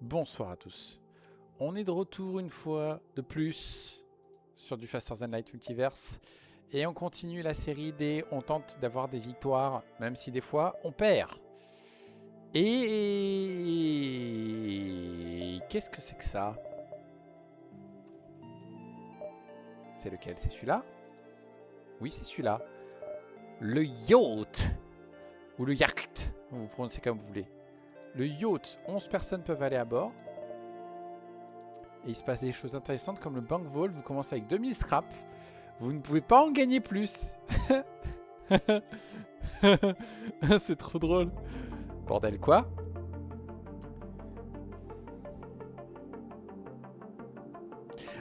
Bonsoir à tous. On est de retour une fois de plus sur du Faster Than Light Multiverse. Et on continue la série des... On tente d'avoir des victoires, même si des fois on perd. Et... Qu'est-ce que c'est que ça? C'est lequel? C'est celui-là? Oui, c'est celui-là. Le yacht. Ou le yacht. Vous prononcez comme vous voulez. Le yacht, 11 personnes peuvent aller à bord. Et il se passe des choses intéressantes comme le bank vol. Vous commencez avec 2000 scrap. Vous ne pouvez pas en gagner plus. C'est trop drôle. Bordel quoi?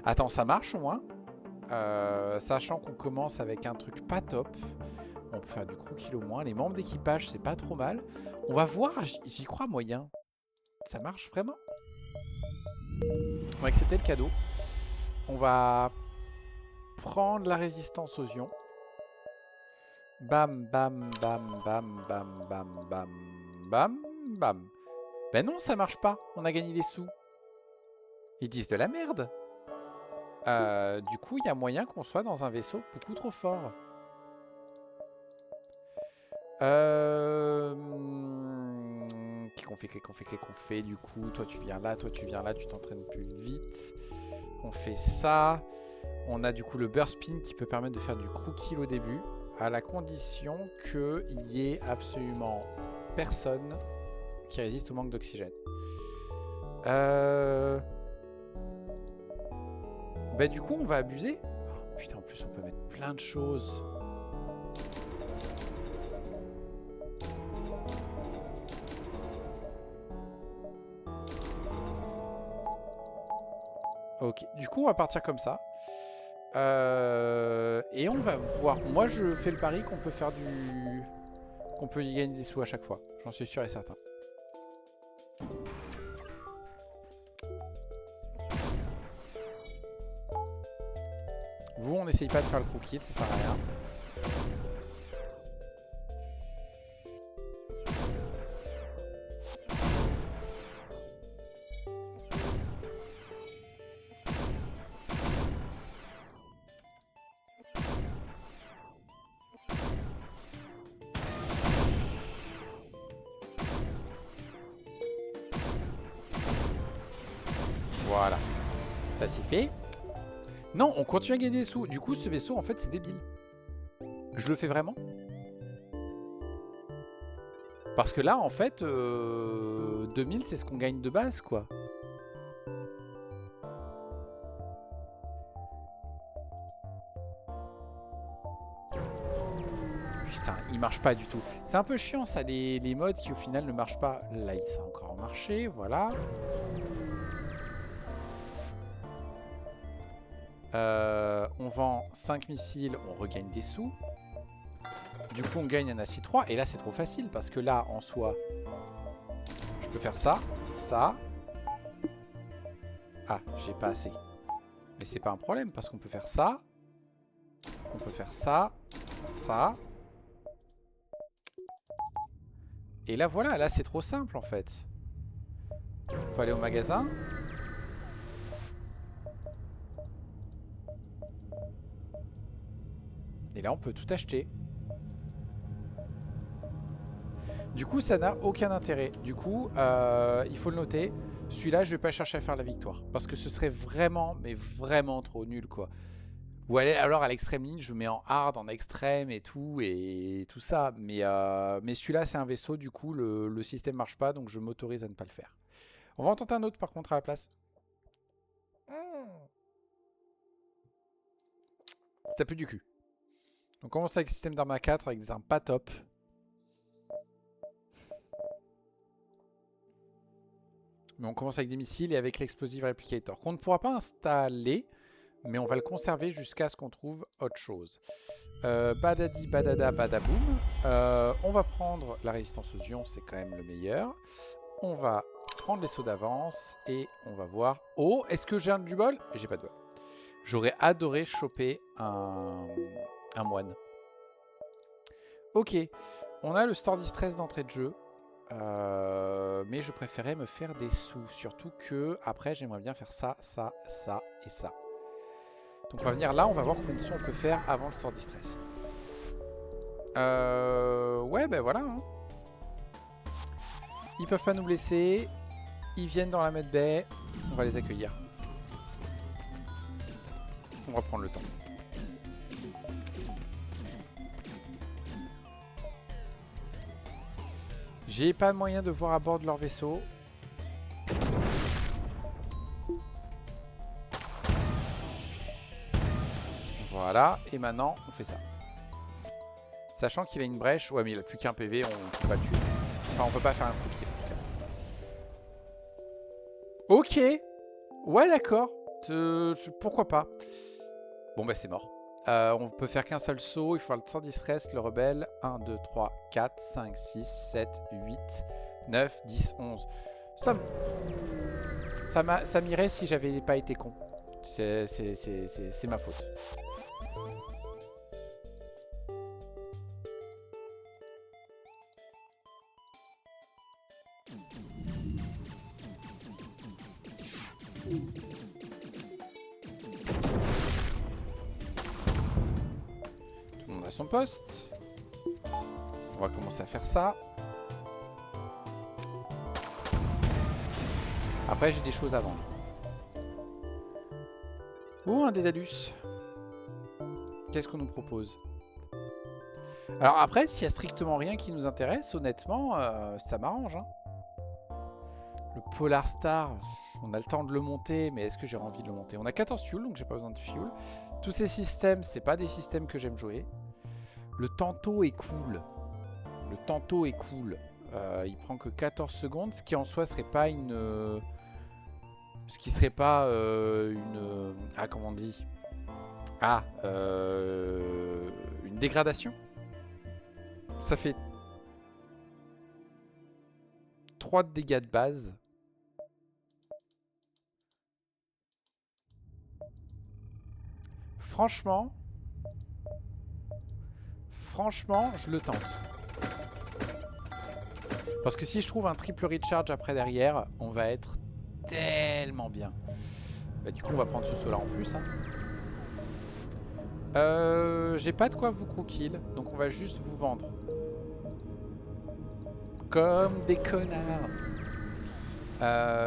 Attends, ça marche au moins. Sachant qu'on commence avec un truc pas top. On peut faire du crew kill au moins. Les membres d'équipage, c'est pas trop mal. On va voir, j'y crois moyen. Ça marche vraiment? On va accepter le cadeau. On va prendre la résistance aux ions. Bam, bam, bam, bam, bam, bam, bam, bam, bam. Ben non, ça marche pas. On a gagné des sous. Ils disent de la merde. Du coup, il y a moyen qu'on soit dans un vaisseau beaucoup trop fort. Qu'est-ce qu'on fait du coup? Toi tu viens là, tu t'entraînes plus vite. On fait ça. On a du coup le burst spin qui peut permettre de faire du crew kill au début, à la condition qu'il y ait absolument personne qui résiste au manque d'oxygène. Bah du coup on va abuser. Oh, putain, en plus on peut mettre plein de choses. Ok, du coup on va partir comme ça. Et on va voir. Moi je fais le pari qu'on peut faire du... qu'on peut y gagner des sous à chaque fois. J'en suis sûr et certain. Vous, on n'essaye pas de faire le crew kill, ça sert à rien. Voilà. Ça s'y fait. Non, on continue à gagner des sous. Du coup, ce vaisseau, en fait, c'est débile. Je le fais vraiment. Parce que là, en fait, 2000, c'est ce qu'on gagne de base, quoi. Putain, il marche pas du tout. C'est un peu chiant, ça, les modes qui, au final, ne marchent pas. Là, ça a encore marché, voilà. On vend 5 missiles, on regagne des sous. Du coup, on gagne un ACI 3. Et là, c'est trop facile parce que là, en soi, je peux faire ça, ça. Ah, j'ai pas assez. Mais c'est pas un problème parce qu'on peut faire ça. On peut faire ça, ça. Et là, voilà, là, c'est trop simple en fait. On peut aller au magasin. Et là, on peut tout acheter. Du coup, ça n'a aucun intérêt. Du coup, il faut le noter. Celui-là, je vais pas chercher à faire la victoire. Parce que ce serait vraiment, mais vraiment trop nul, quoi. Ou alors, à l'extrême ligne, je mets en hard, en extrême et tout ça. Mais celui-là, c'est un vaisseau. Du coup, le système marche pas. Donc, je m'autorise à ne pas le faire. On va en tenter un autre, par contre, à la place. Ça pue du cul. On commence avec le système d'armes à 4 avec des armes pas top. Mais on commence avec des missiles et avec l'explosive replicator qu'on ne pourra pas installer, mais on va le conserver jusqu'à ce qu'on trouve autre chose. Badadi, badada, badaboum. On va prendre la résistance aux ions, c'est quand même le meilleur. On va prendre les sauts d'avance et on va voir... Oh, est-ce que j'ai du bol? J'ai pas de bol. J'aurais adoré choper un moine. Ok, on a le store distress d'entrée de jeu. Mais je préférais me faire des sous. Surtout que après j'aimerais bien faire ça, ça, ça et ça. Donc on va venir là, on va voir combien de sous on peut faire avant le sort distress. Ouais, ben voilà. Hein. Ils peuvent pas nous blesser. Ils viennent dans la mud baie. On va les accueillir. On va prendre le temps. J'ai pas moyen de voir à bord de leur vaisseau. Voilà, et maintenant on fait ça. Sachant qu'il a une brèche, ouais mais il a plus qu'un PV, on peut pas le tuer. Enfin on peut pas faire un coup de kill en tout cas. Ok. Ouais d'accord. Pourquoi pas. Bon bah c'est mort. On peut faire qu'un seul saut, il faut faire le sort distress, le rebelle. 1, 2, 3, 4, 5, 6, 7, 8, 9, 10, 11. Ça m'irait si j'avais pas été con. C'est ma faute. Tout le monde a son poste. On va commencer à faire ça. Après, j'ai des choses à vendre. Oh, un Dédalus. Qu'est-ce qu'on nous propose? Alors après, s'il y a strictement rien qui nous intéresse, honnêtement, ça m'arrange. Hein. Le Polar Star, on a le temps de le monter, mais est-ce que j'ai envie de le monter? On a 14 fuel, donc j'ai pas besoin de fuel. Tous ces systèmes, c'est pas des systèmes que j'aime jouer. Le Tanto est cool. Le Tanto est cool. Il prend que 14 secondes, ce qui en soi serait pas une... ce qui serait pas une... ah, comment on dit? Ah, une dégradation. Ça fait 3 de dégâts de base. Franchement, je le tente. Parce que si je trouve un triple recharge après derrière, on va être tellement bien. Bah, du coup, on va prendre ce saut là en plus. Hein. J'ai pas de quoi vous croquille, donc on va juste vous vendre. Comme des connards.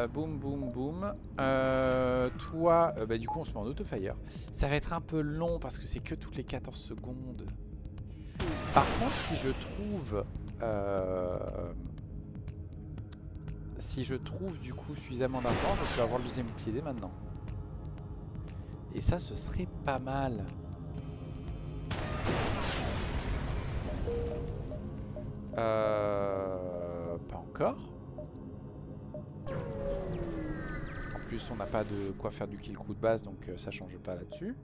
Boum, boum, boum. Toi, bah, du coup, on se met en auto-fire. Ça va être un peu long parce que c'est que toutes les 14 secondes. Par contre, si je trouve du coup suffisamment d'argent, je peux avoir le deuxième bouclier dès maintenant. Et ça, ce serait pas mal. Pas encore. En plus, on n'a pas de quoi faire du kill coup de base, donc ça change pas là-dessus.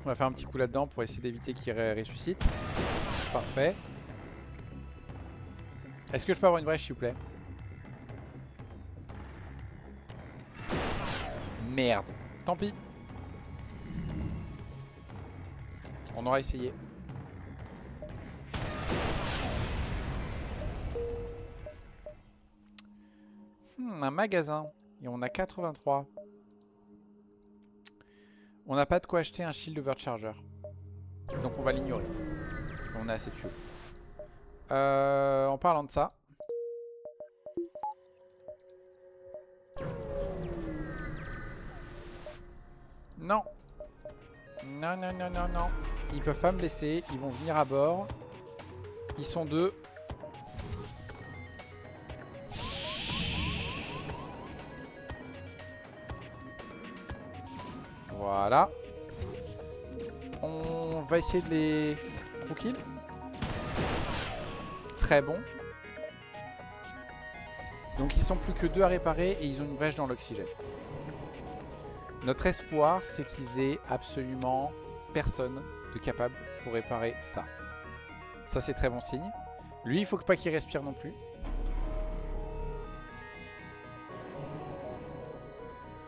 On va faire un petit coup là-dedans pour essayer d'éviter qu'il ressuscite. Parfait. Est-ce que je peux avoir une brèche, s'il vous plaît? Merde. Tant pis. On aura essayé. Un magasin. Et on a 83. On n'a pas de quoi acheter un shield overcharger. Donc on va l'ignorer. On a assez de fuel. En parlant de ça. Non. Non, non, non, non, non. Ils peuvent pas me laisser. Ils vont venir à bord. Ils sont deux. Voilà. On va essayer de les pro-kill. Très bon. Donc ils sont plus que deux à réparer et ils ont une brèche dans l'oxygène. Notre espoir, c'est qu'ils aient absolument personne de capable pour réparer ça. Ça, c'est très bon signe. Lui, il faut pas qu'il respire non plus.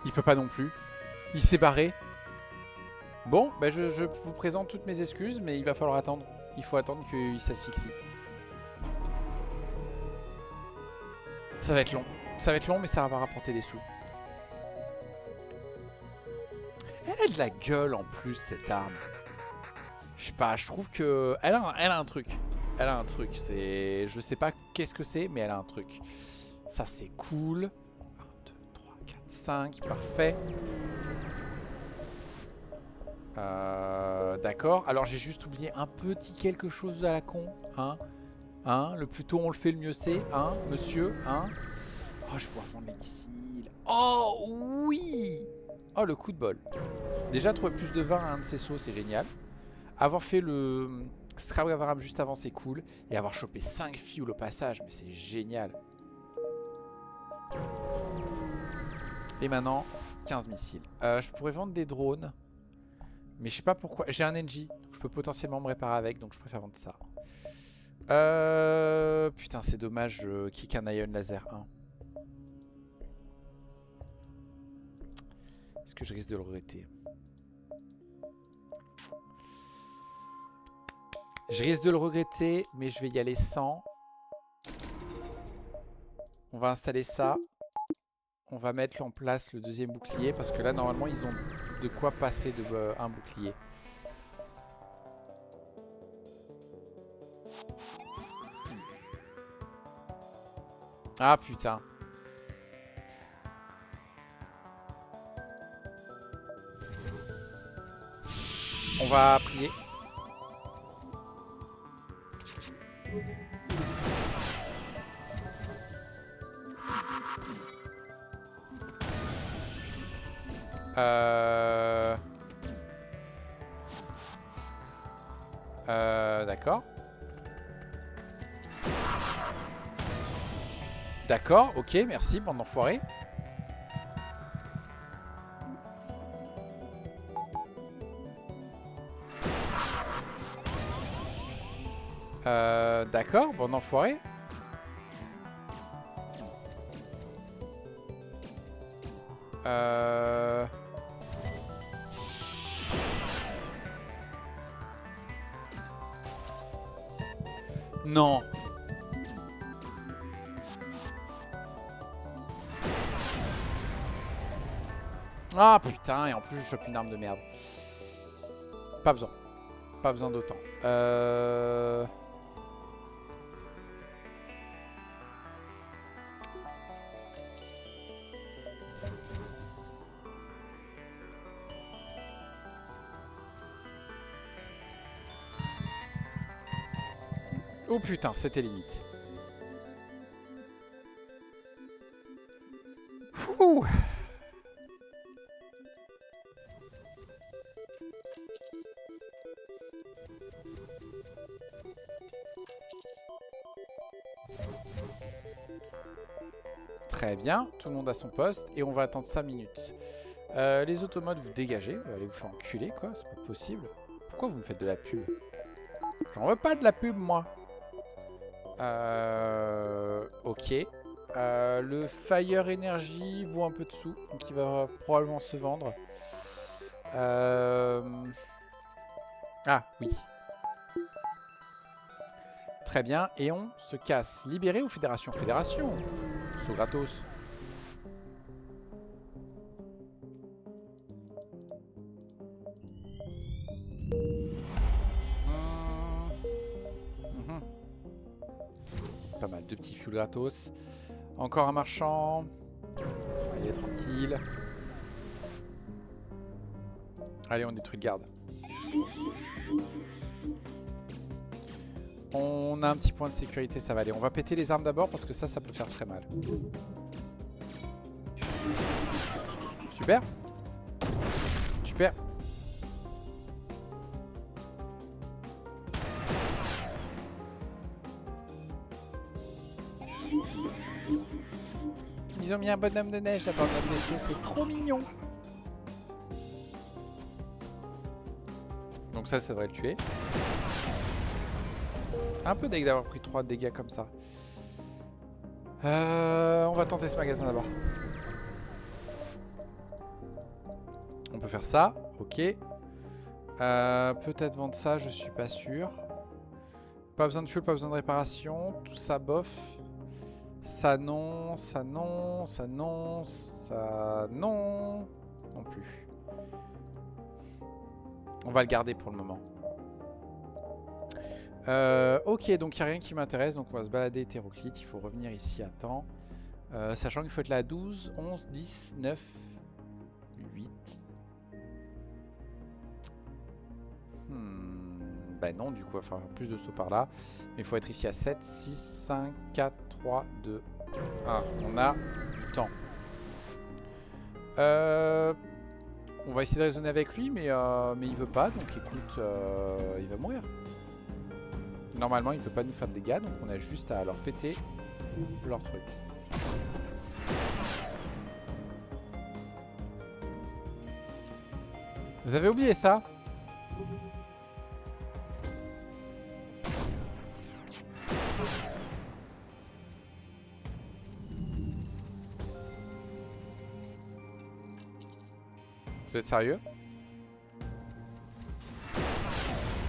Il peut pas non plus. Il s'est barré. Bon, bah je vous présente toutes mes excuses, mais il va falloir attendre. Il faut attendre qu'il s'asphyxie. Ça va être long. Ça va être long, mais ça va rapporter des sous. Elle a de la gueule en plus, cette arme. Je sais pas, je trouve que... Elle a un truc. Elle a un truc. Je sais pas qu'est-ce que c'est, mais elle a un truc. Ça, c'est cool. 1, 2, 3, 4, 5. Parfait. D'accord. Alors, j'ai juste oublié un petit quelque chose à la con. Hein, le plus tôt on le fait, le mieux c'est. Hein, monsieur. Hein. Oh, je pourrais vendre les missiles. Oh, oui. Oh, le coup de bol. Déjà, trouver plus de vin à un de ces sauts, c'est génial. Avoir fait le Scrap juste avant, c'est cool. Et avoir chopé 5 fuel au passage, mais c'est génial. Et maintenant, 15 missiles. Je pourrais vendre des drones. Mais je sais pas pourquoi. J'ai un NG, donc je peux potentiellement me réparer avec, donc je préfère vendre ça. Putain, c'est dommage qu'il y ait qu'un Ion Laser 1. Est-ce que je risque de le regretter? Je risque de le regretter, mais je vais y aller sans. On va installer ça. On va mettre en place le deuxième bouclier, parce que là, normalement, ils ont de quoi passer de un bouclier. Ah, putain. On va prier. D'accord. D'accord, ok, merci, bande d'enfoirés. D'accord, bande d'enfoirés. Non. Ah putain, et en plus je chope une arme de merde. Pas besoin. Pas besoin d'autant. Oh putain, c'était limite. Ouh. Très bien, tout le monde à son poste et on va attendre 5 minutes. Les automodes, vous dégagez, allez vous faire enculer quoi, c'est pas possible. Pourquoi vous me faites de la pub? J'en veux pas de la pub moi. Ok. Le Fire Energy vaut un peu de sous, donc il va probablement se vendre. Ah oui. Très bien, et on se casse. Libéré ou Fédération? Fédération. Saut gratos. Pas mal, 2 petits fuel gratos. Encore un marchand. Allez, tranquille. Allez, on détruit le garde. On a un petit point de sécurité, ça va aller. On va péter les armes d'abord parce que ça peut faire très mal. Super. Super. Ils ont mis un bonhomme de neige à bord de notre vaisseau, c'est trop mignon. Donc ça devrait le tuer. Un peu deg d'avoir pris 3 dégâts comme ça. On va tenter ce magasin d'abord. On peut faire ça, ok. Peut-être vendre ça, je suis pas sûr. Pas besoin de fuel, pas besoin de réparation. Tout ça bof. Ça non, ça non, ça non, ça non. Non plus. On va le garder pour le moment. Ok, donc il n'y a rien qui m'intéresse. Donc on va se balader hétéroclite. Il faut revenir ici à temps. Sachant qu'il faut être là à 12, 11, 10, 9, 8. Bah non, du coup, il va falloir plus de sauts par là. Mais il faut être ici à 7, 6, 5, 4, 3, 2, 1. On a du temps. On va essayer de raisonner avec lui, mais il veut pas. Donc écoute, il va mourir. Normalement, il peut pas nous faire de dégâts. Donc on a juste à leur péter leur truc. Vous avez oublié ça? Vous êtes sérieux?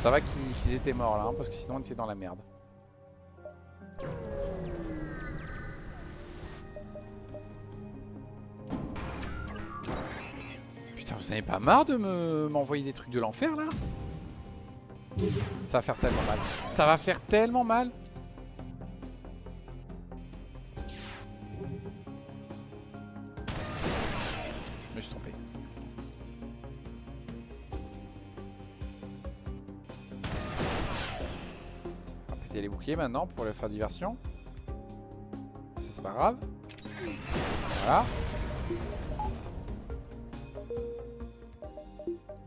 Ça va qu'ils étaient morts là, hein, parce que sinon on était dans la merde. Putain, vous avez pas marre de m'envoyer des trucs de l'enfer là? Ça va faire tellement mal. Ça va faire tellement mal. Je me suis trompé. On va péter les boucliers maintenant pour leur faire diversion. Ça c'est pas grave. Voilà.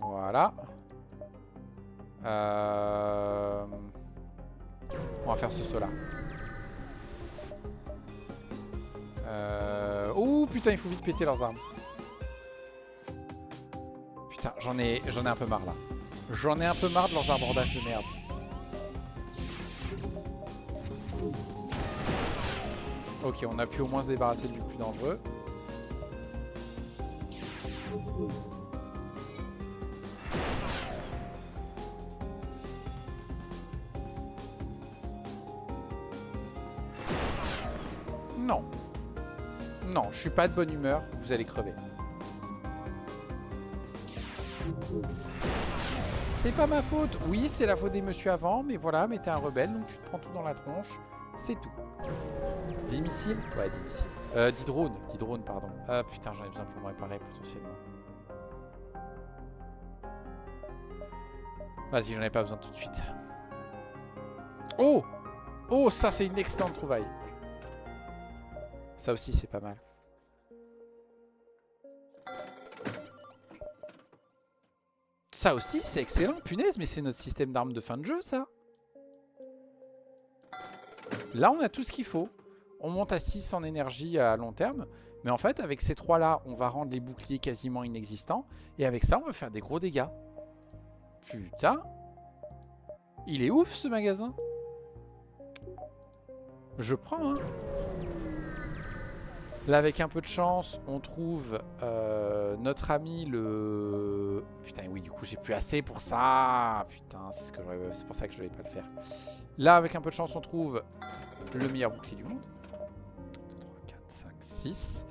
Voilà. On va faire ce saut là. Oh putain, il faut vite péter leurs armes. Putain, j'en ai un peu marre là. J'en ai un peu marre de leurs abordages de merde. Ok, on a pu au moins se débarrasser du plus dangereux. Non. Non, je suis pas de bonne humeur, vous allez crever. C'est pas ma faute. Oui, c'est la faute des messieurs avant, mais voilà, mais t'es un rebelle, donc tu te prends tout dans la tronche. C'est tout. 10 missiles? Ouais, 10 missiles. 10 drones. 10 drones, pardon. Putain, j'en ai besoin pour me réparer potentiellement. Vas-y, j'en ai pas besoin tout de suite. Oh! Oh, ça, c'est une excellente trouvaille. Ça aussi, c'est pas mal. Ça aussi, c'est excellent. Punaise, mais c'est notre système d'armes de fin de jeu, ça. Là, on a tout ce qu'il faut. On monte à 6 en énergie à long terme. Mais en fait, avec ces 3-là, on va rendre les boucliers quasiment inexistants. Et avec ça, on va faire des gros dégâts. Putain. Il est ouf, ce magasin. Je prends, hein. Là, avec un peu de chance, on trouve notre ami le... Putain, oui, du coup, j'ai plus assez pour ça. Putain, c'est pour ça que je ne vais pas le faire. Là, avec un peu de chance, on trouve le meilleur bouclier du monde. 2, 3, 4, 5, 6.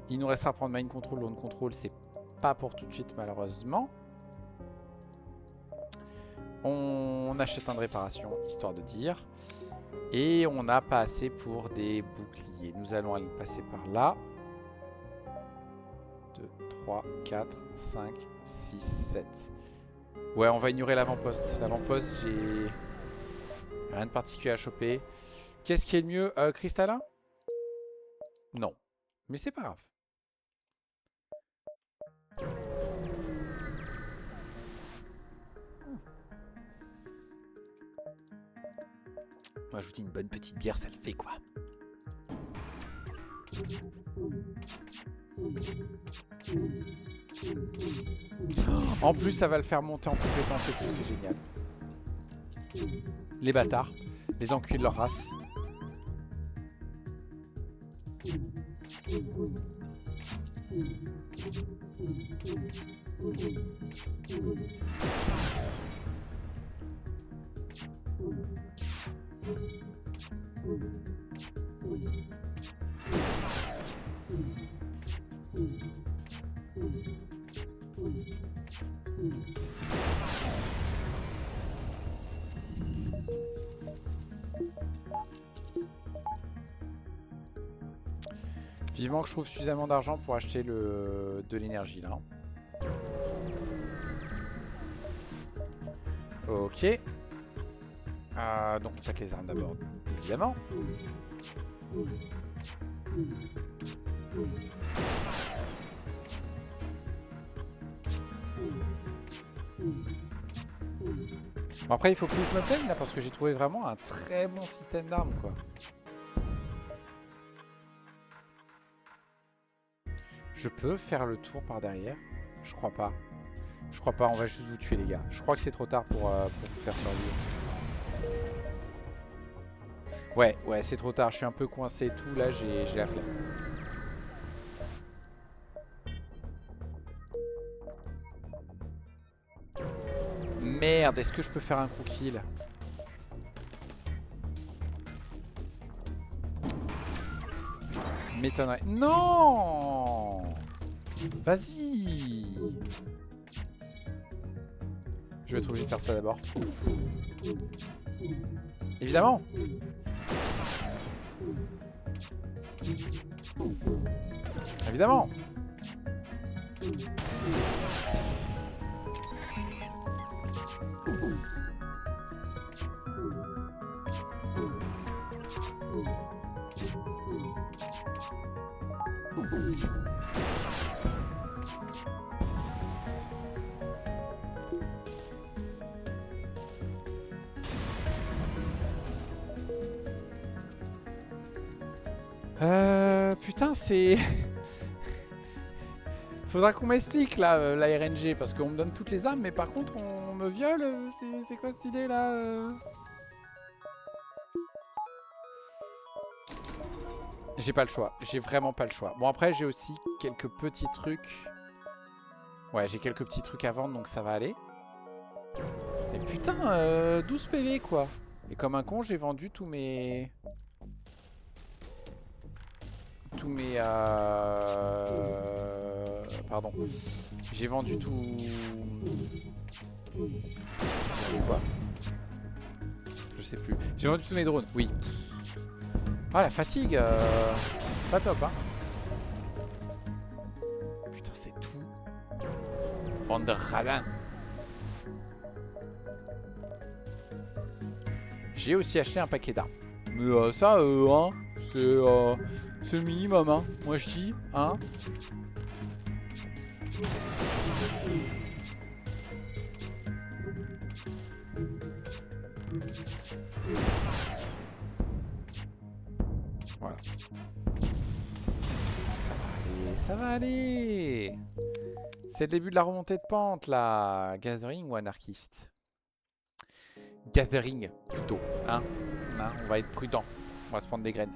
Il nous restera à prendre Mind Control, Lone Control. C'est pas pour tout de suite, malheureusement. On achète un de réparation, histoire de dire. Et on n'a pas assez pour des boucliers. Nous allons aller passer par là. 2, 3, 4, 5, 6, 7. Ouais, on va ignorer l'avant-poste. L'avant-poste, j'ai rien de particulier à choper. Qu'est-ce qui est le mieux? Cristallin? Non. Mais c'est pas grave. Moi, je vous dis, une bonne petite bière, ça le fait, quoi. En plus, ça va le faire monter en compétence et tout, c'est génial. Les bâtards. Les enculés de leur race. Vivement que je trouve suffisamment d'argent pour acheter de l'énergie là. Ok. Donc on sac les armes d'abord, évidemment. Bon, après il faut plus que je me plaigne là parce que j'ai trouvé vraiment un très bon système d'armes quoi. Je peux faire le tour par derrière? Je crois pas. Je crois pas, on va juste vous tuer les gars. Je crois que c'est trop tard pour vous faire survivre. Ouais, c'est trop tard. Je suis un peu coincé et tout. Là, j'ai la flemme. Merde, est-ce que je peux faire un coup kill? M'étonnerait. Non! Vas-y! Je vais être obligé de faire ça d'abord. Évidemment! Évidemment! Putain, c'est... Faudra qu'on m'explique là, la RNG, parce qu'on me donne toutes les armes, mais par contre on me viole. C'est quoi cette idée là J'ai pas le choix, j'ai vraiment pas le choix. Bon après j'ai aussi quelques petits trucs. Ouais, j'ai quelques petits trucs à vendre, donc ça va aller. Mais putain, 12 PV quoi. Et comme un con, j'ai vendu tous mes... Pardon. J'ai vendu tout... Quoi? Je sais plus. J'ai vendu tous mes drones, oui. Ah la fatigue, pas top hein. Putain c'est tout. Bande de radins. J'ai aussi acheté un paquet d'armes. Mais ça, hein, c'est le minimum, hein. Moi je dis, hein. Voilà. Ça va aller. C'est le début de la remontée de pente là. Gathering ou anarchiste? Gathering plutôt, hein. On va être prudent. On va se prendre des graines.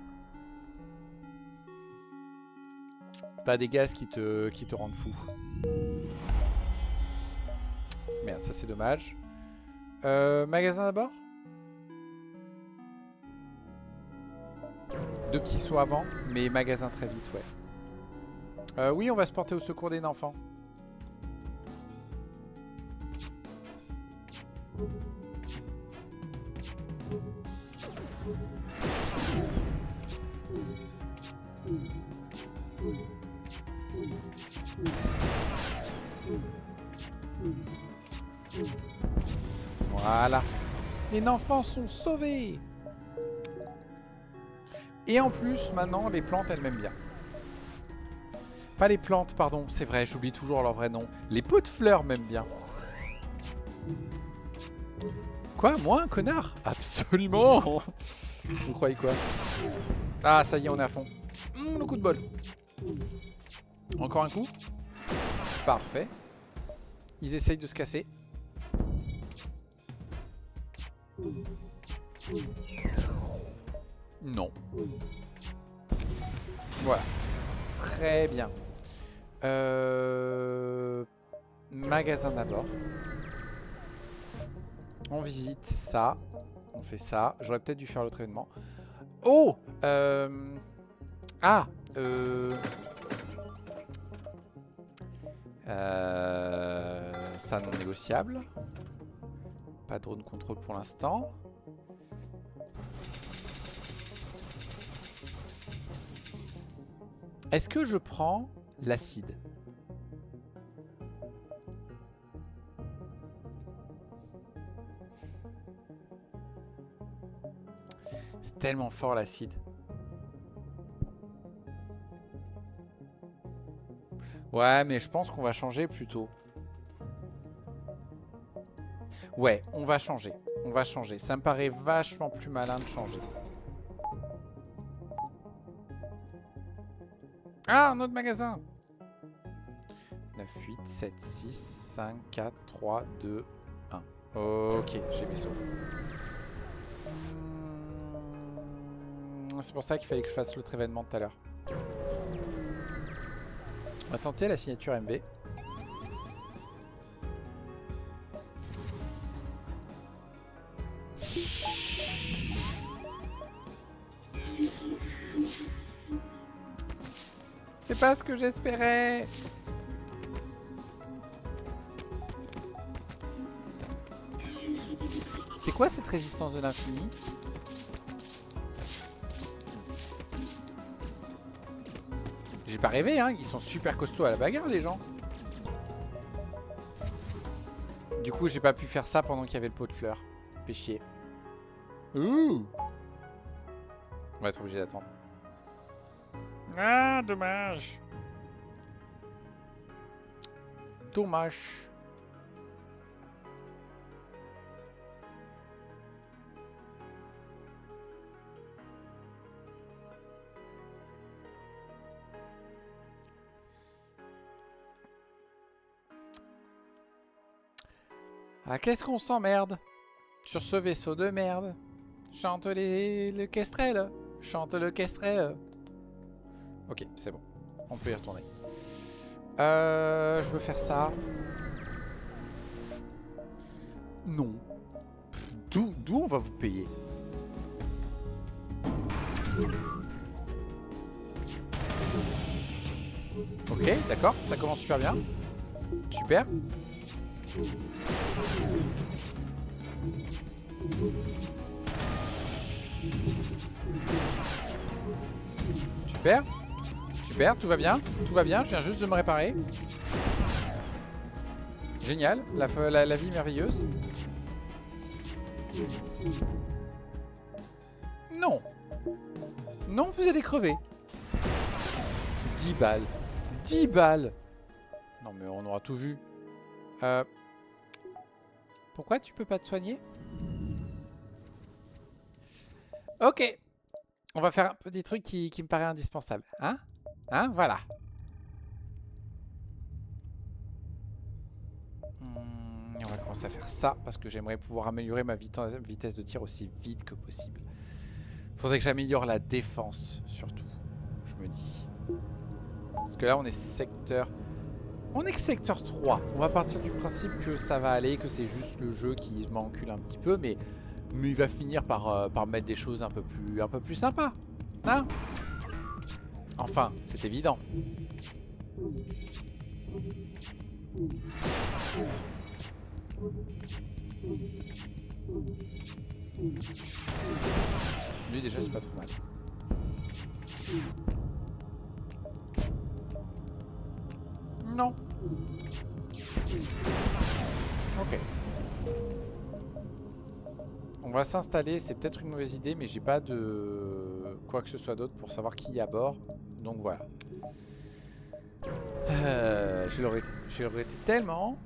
Pas des gaz qui te rendent fou. Merde, ça c'est dommage. Magasin d'abord? Deux petits sauts avant, mais magasin très vite, ouais. Oui, on va se porter au secours des enfants. Voilà. Les enfants sont sauvés. Et en plus, maintenant, les plantes, elles m'aiment bien. Pas les plantes, pardon. C'est vrai, j'oublie toujours leur vrai nom. Les pots de fleurs m'aiment bien. Quoi? Moi, un connard? Absolument. Vous croyez quoi? Ah, ça y est, on est à fond. Le coup de bol. Encore un coup? Parfait. Ils essayent de se casser. Non. Voilà. Très bien. Magasin d'abord. On visite ça. On fait ça. J'aurais peut-être dû faire l'autre événement. Oh Ah ça non négociable. Pas de drone contrôle pour l'instant. Est-ce que je prends l'acide? C'est tellement fort l'acide. Ouais, mais je pense qu'on va changer plutôt. Ouais, on va changer. On va changer. Ça me paraît vachement plus malin de changer. Ah, un autre magasin. 9, 8, 7, 6, 5, 4, 3, 2, 1. Ok, j'ai mes sauts. C'est pour ça qu'il fallait que je fasse l'autre événement tout à l'heure. On va tenter la signature MV. C'est pas ce que j'espérais. C'est quoi cette résistance de l'infini? J'ai pas rêvé, hein. Ils sont super costauds à la bagarre, les gens. Du coup, j'ai pas pu faire ça pendant qu'il y avait le pot de fleurs. Fait chier. Ouh. On va être obligé d'attendre. Ah, dommage. Dommage. Ah, qu'est-ce qu'on s'emmerde sur ce vaisseau de merde. Chante le kestrel. Chante le kestrel. Ok, c'est bon. On peut y retourner. Je veux faire ça. Non. D'où on va vous payer? Ok, d'accord. Ça commence super bien. Super. Super. Super, tout va bien. Tout va bien, je viens juste de me réparer. Génial, la vie merveilleuse. Non. Non, vous allez crever. 10 balles. 10 balles. Non mais on aura tout vu. Pourquoi tu peux pas te soigner? Ok. On va faire un petit truc qui me paraît indispensable. Hein? Hein? Voilà. On va commencer à faire ça parce que j'aimerais pouvoir améliorer ma vitesse de tir aussi vite que possible. Faudrait que j'améliore la défense surtout. Je me dis. Parce que là on est secteur... On est que secteur 3. On va partir du principe que ça va aller, que c'est juste le jeu qui m'encule un petit peu, mais il va finir par mettre des choses un peu plus sympas. Hein? Enfin, c'est évident. Lui déjà c'est pas trop mal. Non. Ok. On va s'installer, c'est peut-être une mauvaise idée, mais j'ai pas de quoi que ce soit d'autre pour savoir qui est à bord. Donc voilà. Je le regrettais tellement.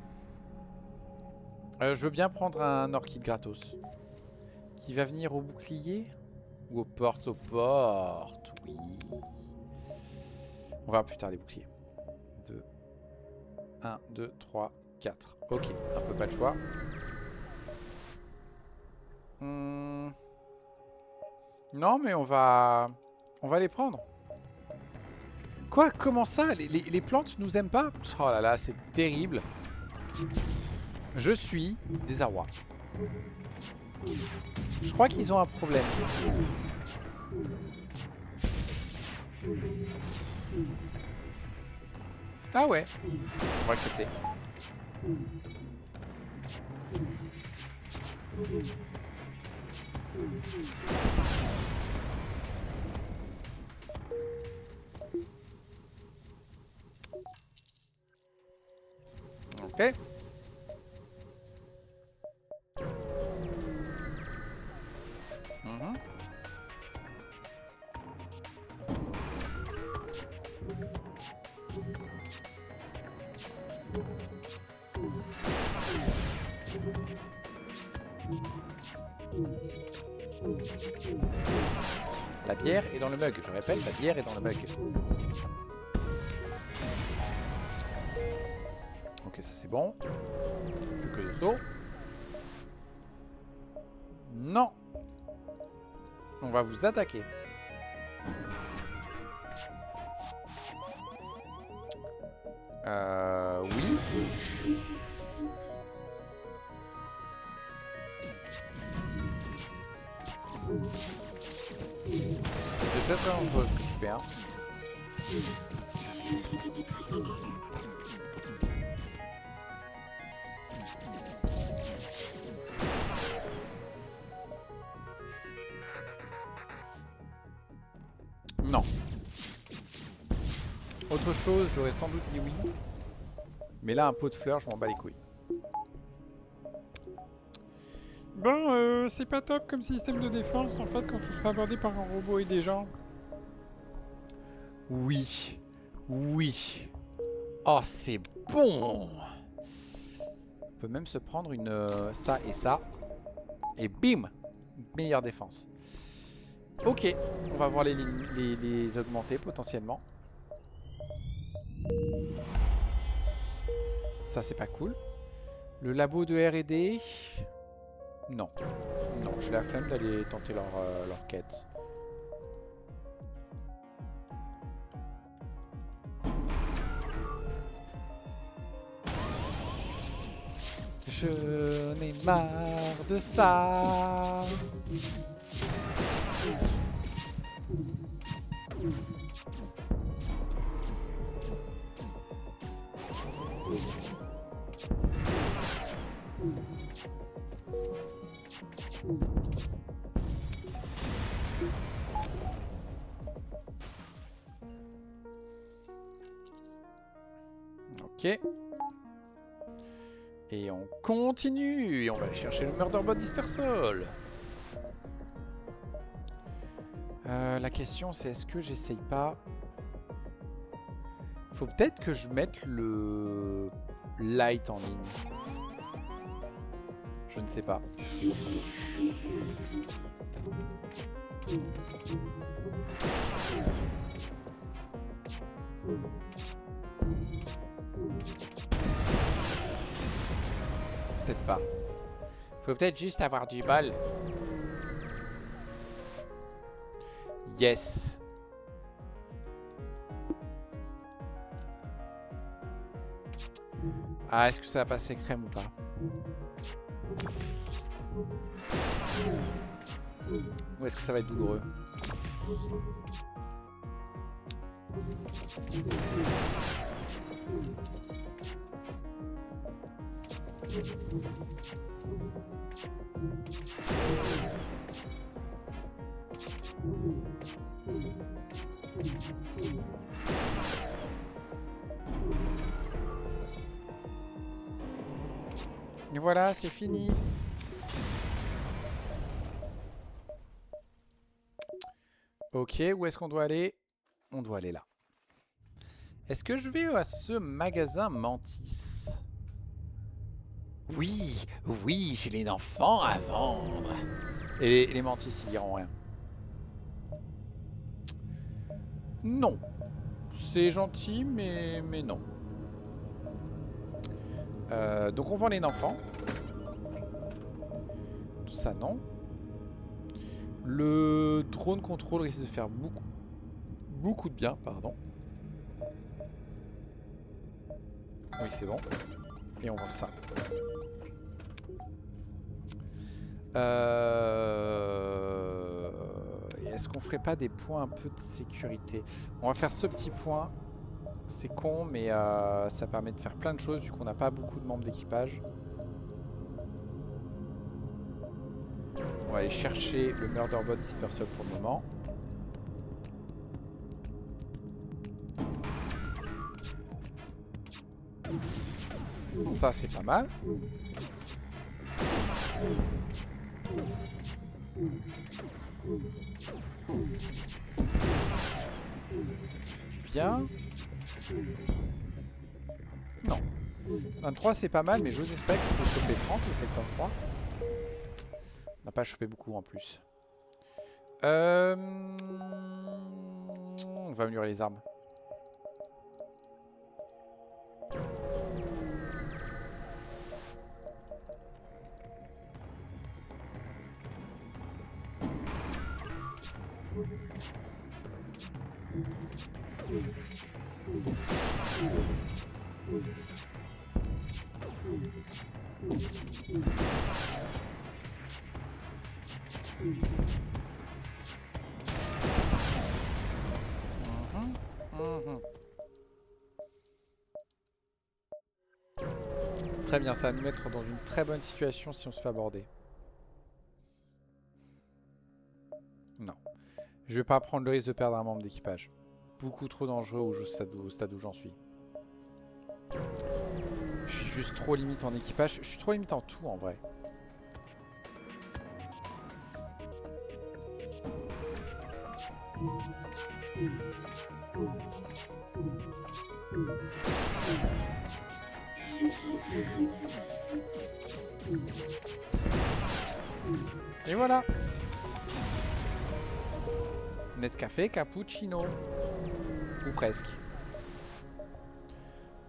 Je veux bien prendre un orchid gratos. Qui va venir au bouclier? Ou aux portes? Aux portes, oui. On verra plus tard les boucliers. 2, 1, 2, 3, 4. Ok, un peu pas le choix. Non, mais on va les prendre. Quoi? Comment ça? Les plantes nous aiment pas? Oh là là, c'est terrible. Je suis désarroi. Je crois qu'ils ont un problème. Ah ouais, on va accepter. Ok. La bière est dans le mug. Je répète, la bière est dans le mug. Ok, ça c'est bon. Plus que de saut. Non. On va vous attaquer. Oui. C'est très dangereux ce que je fais, hein. Non. Autre chose, j'aurais sans doute dit oui. Mais là, un pot de fleurs, je m'en bats les couilles. Bon, c'est pas top comme système de défense, en fait, quand on se fait aborder par un robot et des gens. Oui. Oui. Oh, c'est bon. On peut même se prendre une ça et ça. Et bim, meilleure défense. Ok, on va voir les augmenter potentiellement. Ça, c'est pas cool. Le labo de R&D. Non. Non, j'ai la flemme d'aller tenter leur quête. Je n'ai marre de ça. Ok. Et on continue. Et on va aller chercher le Murderbot Dispersal. La question c'est est-ce que j'essaye pas... Faut peut-être que je mette le light en ligne. Je ne sais pas. Peut-être pas. Faut peut-être juste avoir du bol. Yes. Ah, est-ce que ça va passer crème ou pas? Ou est-ce que ça va être douloureux? Et voilà, c'est fini. Ok, où est-ce qu'on doit aller? On doit aller là. Est-ce que je vais à ce magasin Mantis? Oui, oui, j'ai les enfants à vendre. Et les Mantis, ils diront rien. Non. C'est gentil, mais non. Donc on vend les enfants. Tout ça non. Le drone contrôle risque de faire beaucoup de bien, pardon. Oui, c'est bon. Et on vend ça. Est-ce qu'on ferait pas des points un peu de sécurité? On va faire ce petit point. C'est con, mais ça permet de faire plein de choses vu qu'on n'a pas beaucoup de membres d'équipage. On va aller chercher le Murderbot Dispersal pour le moment. Ça, c'est pas mal. Bien. Non. 23 c'est pas mal, mais j'ose espérer qu'on peut choper 30 au secteur 3. On n'a pas chopé beaucoup en plus. On va améliorer les armes. Très bien, ça va nous mettre dans une très bonne situation si on se fait aborder. Non. Je vais pas prendre le risque de perdre un membre d'équipage. Beaucoup trop dangereux au stade où j'en suis. Je suis juste trop limite en équipage. Je suis trop limite en tout en vrai. Et voilà. Nescafé cappuccino. Ou presque.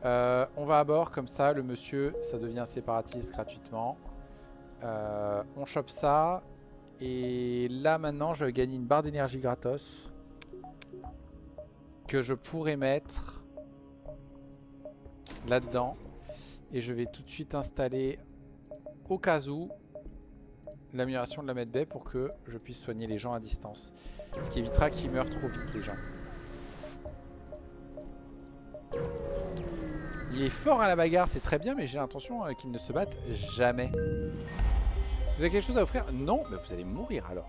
On va à bord comme ça, le monsieur, ça devient séparatiste gratuitement. On chope ça. Et là maintenant, je vais gagner une barre d'énergie gratos. Que je pourrais mettre là-dedans. Et je vais tout de suite installer au cas où l'amélioration de la medbay pour que je puisse soigner les gens à distance. Ce qui évitera qu'ils meurent trop vite les gens. Il est fort à la bagarre, c'est très bien, mais j'ai l'intention qu'il ne se batte jamais. Vous avez quelque chose à offrir? Non, mais vous allez mourir alors.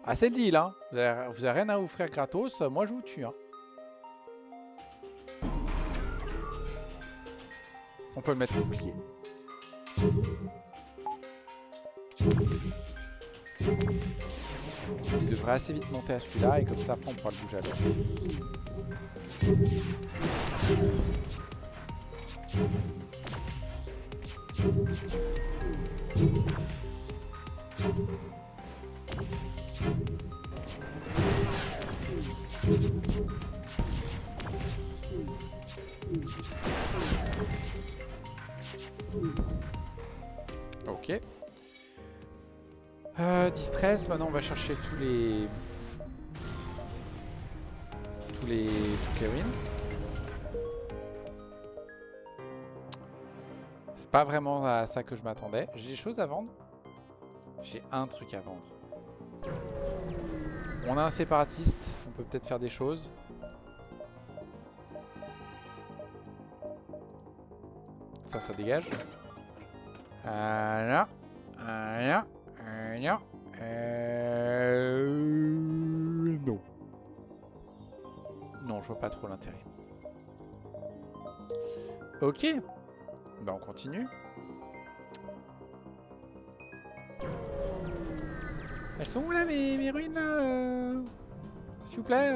Ah, c'est le deal, hein. Vous avez rien à offrir gratos, moi je vous tue, hein. On peut le mettre au bouclier. Il devrait assez vite monter à celui-là et comme ça après on pourra le bouger à l'autre. Ok. Distress, maintenant on va chercher toutes les ruines. C'est pas vraiment à ça que je m'attendais. J'ai des choses à vendre. J'ai un truc à vendre. On a un séparatiste, on peut peut-être faire des choses. Ça dégage. Là. Là. Là. Non. Non, je vois pas trop l'intérêt. Ok. Bah on continue. Elles sont où là mes ruines là s'il vous plaît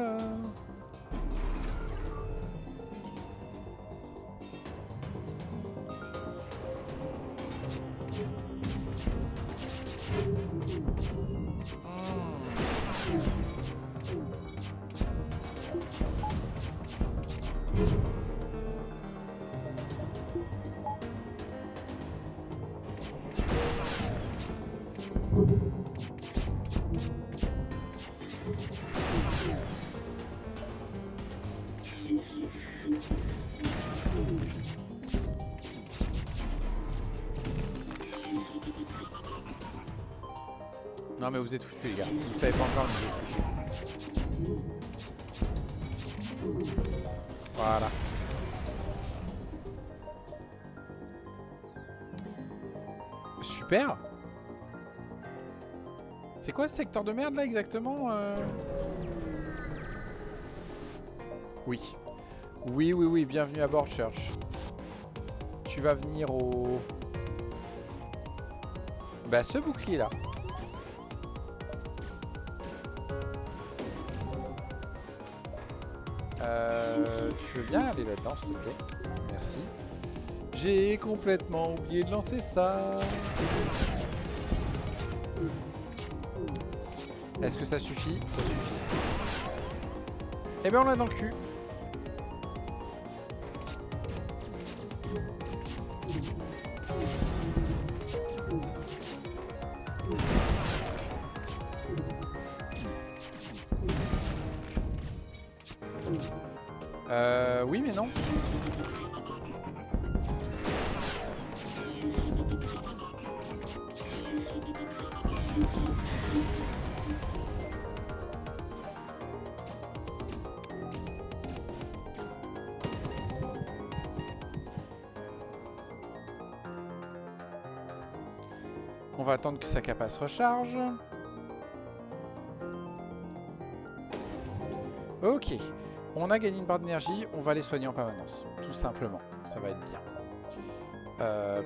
Non mais vous êtes foutus les gars, vous savez pas encore mais vous êtes foutus. Voilà. Super. C'est quoi ce secteur de merde là exactement Oui. Oui, oui, oui, bienvenue à bord, Church. Tu vas venir au... Bah ce bouclier là. Tu veux bien aller là-dedans, s'il te plaît? Merci. J'ai complètement oublié de lancer ça. Est-ce que ça suffit? Ça suffit. Eh bien, on l'a dans le cul. Oui, mais non. On va attendre que sa capace recharge. Ok. On a gagné une barre d'énergie, on va les soigner en permanence. Tout simplement. Ça va être bien.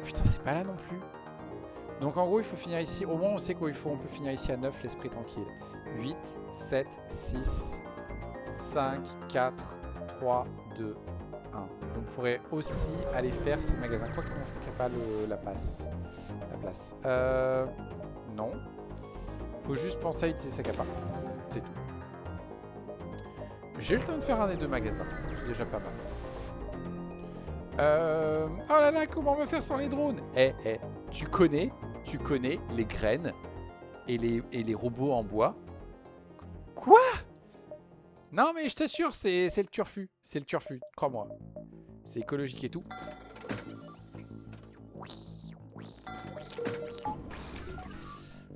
Putain, c'est pas là non plus. Donc en gros, il faut finir ici. Au moins, on sait qu'il faut. On peut finir ici à 9, l'esprit tranquille. 8, 7, 6, 5, 4, 3, 2, 1. On pourrait aussi aller faire ces magasins. Quoi que non, je crois qu'il n'y a pas la place. Non. Faut juste penser à utiliser sa capa. C'est tout. J'ai le temps de faire un des deux magasins. C'est déjà pas mal. Oh là là, comment on va faire sans les drones? Tu connais les graines et les robots en bois? Quoi? Non mais je t'assure, c'est le turfu. C'est le turfu, crois-moi. C'est écologique et tout.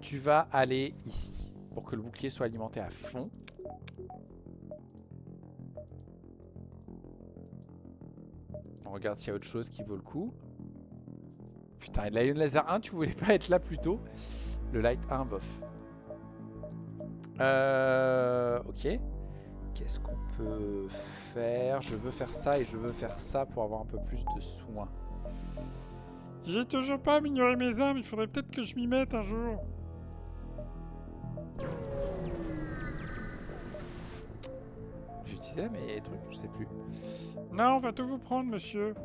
Tu vas aller ici pour que le bouclier soit alimenté à fond. On regarde s'il y a autre chose qui vaut le coup. Putain, le Lion Laser 1, tu voulais pas être là plus tôt? Le Light 1, bof. Ok. Qu'est-ce qu'on peut faire? Je veux faire ça et je veux faire ça pour avoir un peu plus de soins. J'ai toujours pas amélioré mes armes, il faudrait peut-être que je m'y mette un jour. J'ai utilisé mes trucs, je sais plus. Non, on va tout vous prendre, monsieur.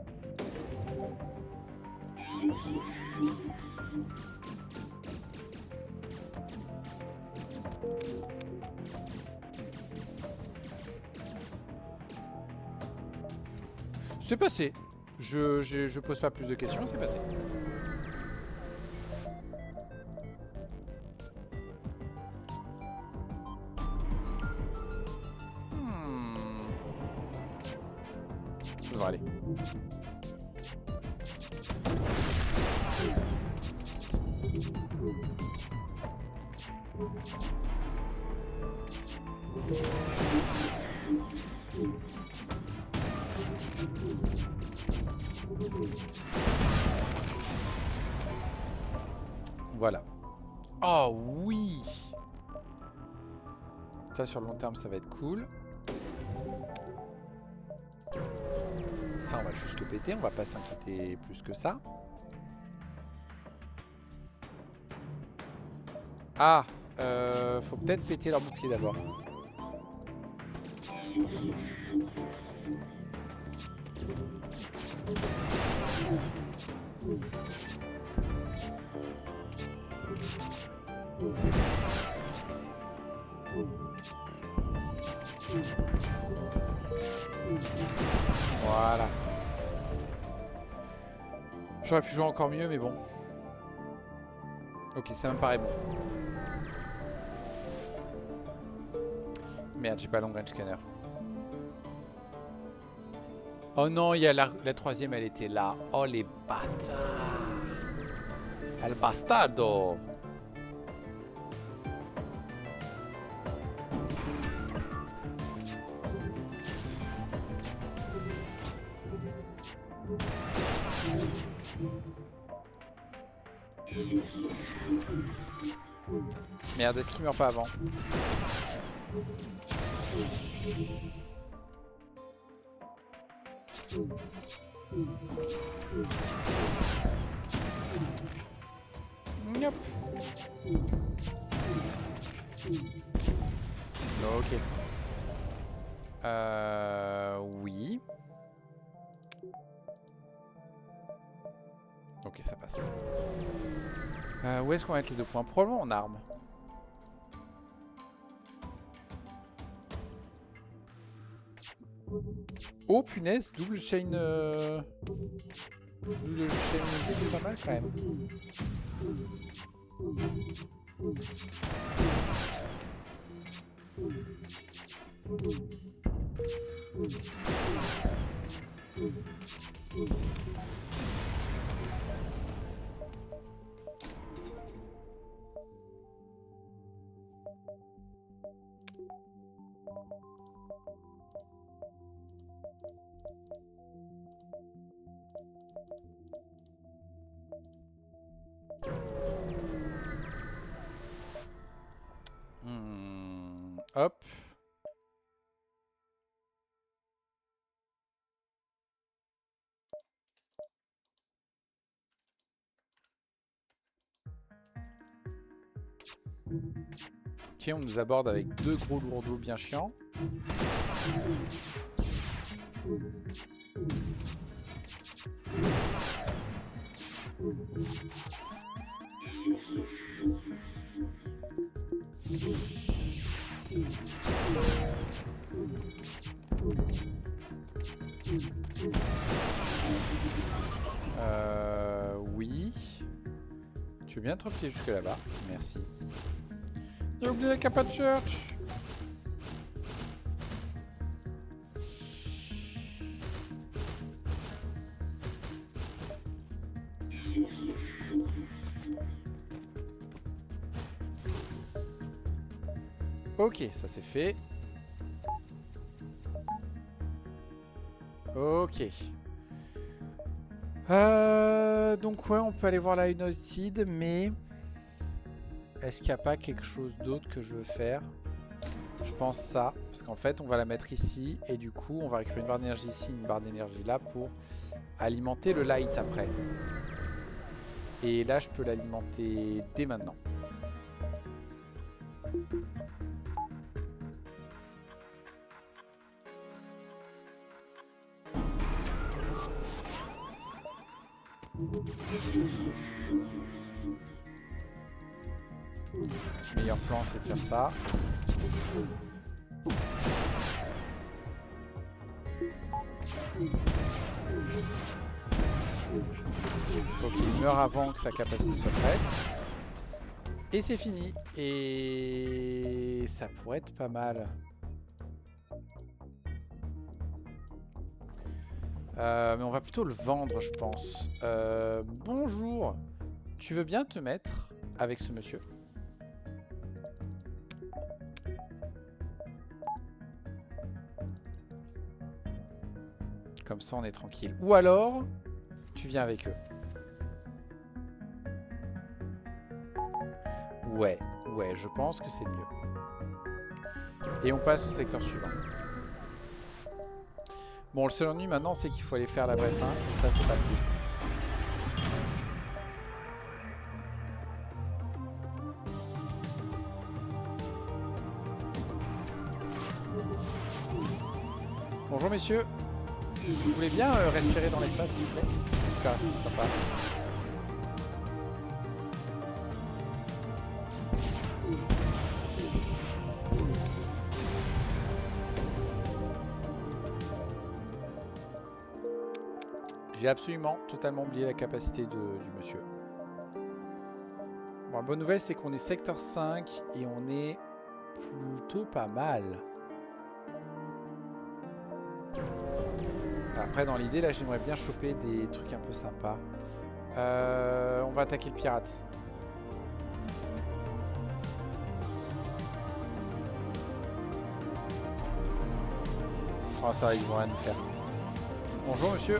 C'est passé. Je pose pas plus de questions, c'est passé. Ça devrait aller. Voilà. Oh oui! Ça sur le long terme ça va être cool. Ça on va juste le péter, on va pas s'inquiéter plus que ça. Ah! Faut peut-être péter leur bouclier d'abord. Voilà. J'aurais pu jouer encore mieux, mais bon. Ok, ça me paraît bon. Merde, j'ai pas long range scanner. Oh non, il y a la troisième, elle était là. Oh les bâtards. El bastardo. Merde, est-ce qu'il meurt pas avant? Yep. Ok. Oui. Ok, ça passe. Où est-ce qu'on va mettre les 2 points? Probablement en arme. Oh punaise, double chain... Double chain music, c'est pas mal quand même. Hop. Ok, on nous aborde avec 2 gros lourdeaux bien chiants. Oui. Tu veux bien te replier jusque là-bas? Merci. J'ai oublié la capa de church. Ok, ça c'est fait. Ok. Donc ouais, on peut aller voir la United, mais... Est-ce qu'il n'y a pas quelque chose d'autre que je veux faire? Je pense ça, parce qu'en fait, on va la mettre ici, et du coup, on va récupérer une barre d'énergie ici, une barre d'énergie là, pour alimenter le light après. Et là, je peux l'alimenter dès maintenant. Le meilleur plan, c'est de faire ça. Donc il meurt avant que sa capacité soit prête. Et c'est fini. Et ça pourrait être pas mal. Mais on va plutôt le vendre, je pense. Bonjour. Tu veux bien te mettre avec ce monsieur? Comme ça, on est tranquille. Ou alors, tu viens avec eux. Ouais, je pense que c'est mieux. Et on passe au secteur suivant. Bon, le seul ennui maintenant, c'est qu'il faut aller faire la vraie fin. Et ça, c'est pas le but. Bonjour, messieurs. Vous voulez bien respirer dans l'espace, s'il vous plaît? En tout cas, c'est sympa. J'ai absolument totalement oublié la capacité du monsieur. Bon, la bonne nouvelle, c'est qu'on est secteur 5 et on est plutôt pas mal. Après, dans l'idée, là, j'aimerais bien choper des trucs un peu sympas. On va attaquer le pirate. Oh, ça va, ils vont rien nous faire. Bonjour, monsieur.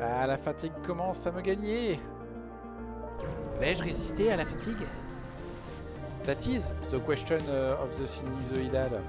Ah, la fatigue commence à me gagner. Vais-je résister à la fatigue? That is the question of the sinusoidal.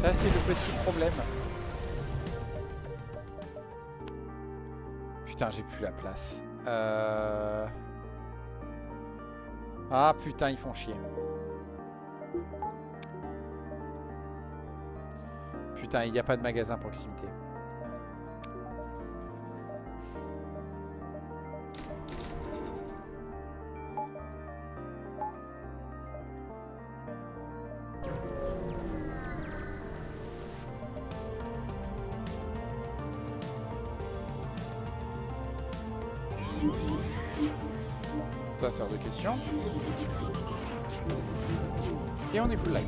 Ça, c'est le petit problème. Putain, j'ai plus la place. Ah putain, ils font chier. Putain, il n'y a pas de magasin à proximité. Ça sert de question. Et on est full life.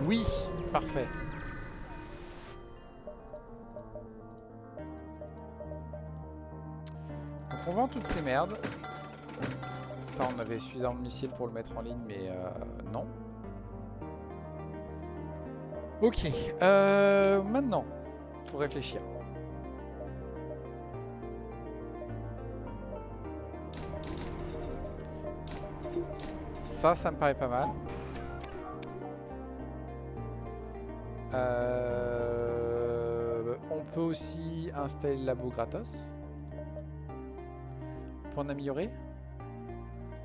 Oui, parfait. Donc on vend toutes ces merdes. Ça, on avait suffisamment de missiles pour le mettre en ligne, mais non. Ok, maintenant, faut réfléchir. Ça me paraît pas mal. On peut aussi installer le labo gratos. Pour en améliorer.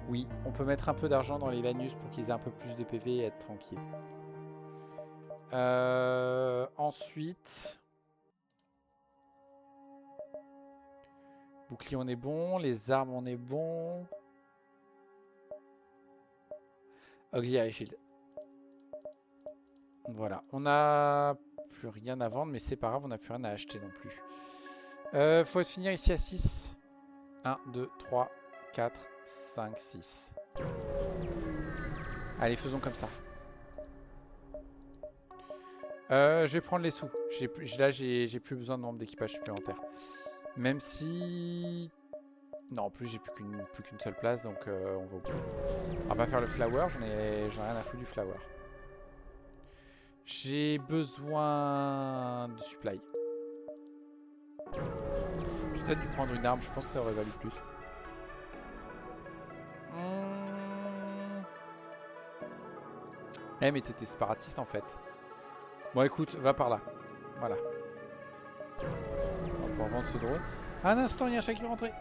Oui, on peut mettre un peu d'argent dans les Lanus pour qu'ils aient un peu plus de PV et être tranquille. Ensuite, bouclier on est bon, les armes on est bon. Auxiliary Shield. Voilà, on n'a plus rien à vendre, mais c'est pas grave, on n'a plus rien à acheter non plus. Faut finir ici à 6. 1, 2, 3, 4, 5, 6. Allez, faisons comme ça. Je vais prendre les sous. Là, j'ai plus besoin de nombre d'équipage supplémentaire. Même si... Non, en plus, j'ai plus qu'une seule place, donc on va au bout. On va pas faire le flower, j'en ai rien à foutre du flower. J'ai besoin de supply. J'ai peut-être dû prendre une arme, je pense que ça aurait valu plus. Eh mais t'étais séparatiste en fait. Bon écoute, va par là. Voilà. On va pouvoir vendre ce drone. Un instant, il y a un chat qui veut rentrer.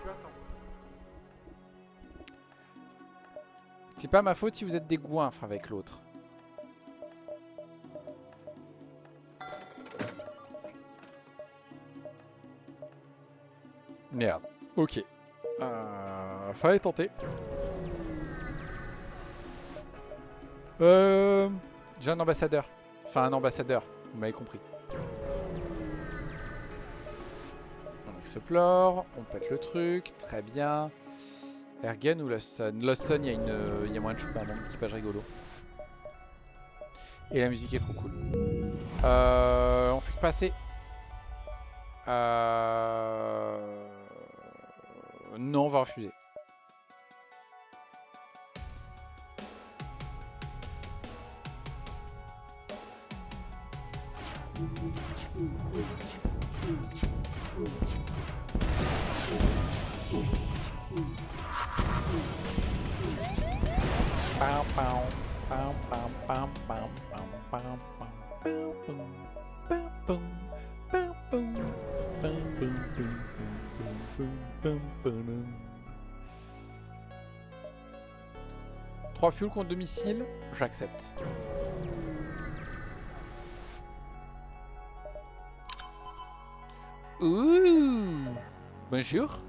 Tu attends. C'est pas ma faute si vous êtes des goinfres avec l'autre. Merde. Ok. Fallait tenter. J'ai un ambassadeur. Enfin, un ambassadeur. Vous m'avez compris. On explore. On pète le truc. Très bien. Ergen ou Lost Sun? Lost Sun, il y a moyen de choper un nombre d'équipage rigolo. Et la musique est trop cool. On fait que passer. Non, on va refuser. Trois fuel contre 2 missiles, j'accepte. Ouh, bonjour.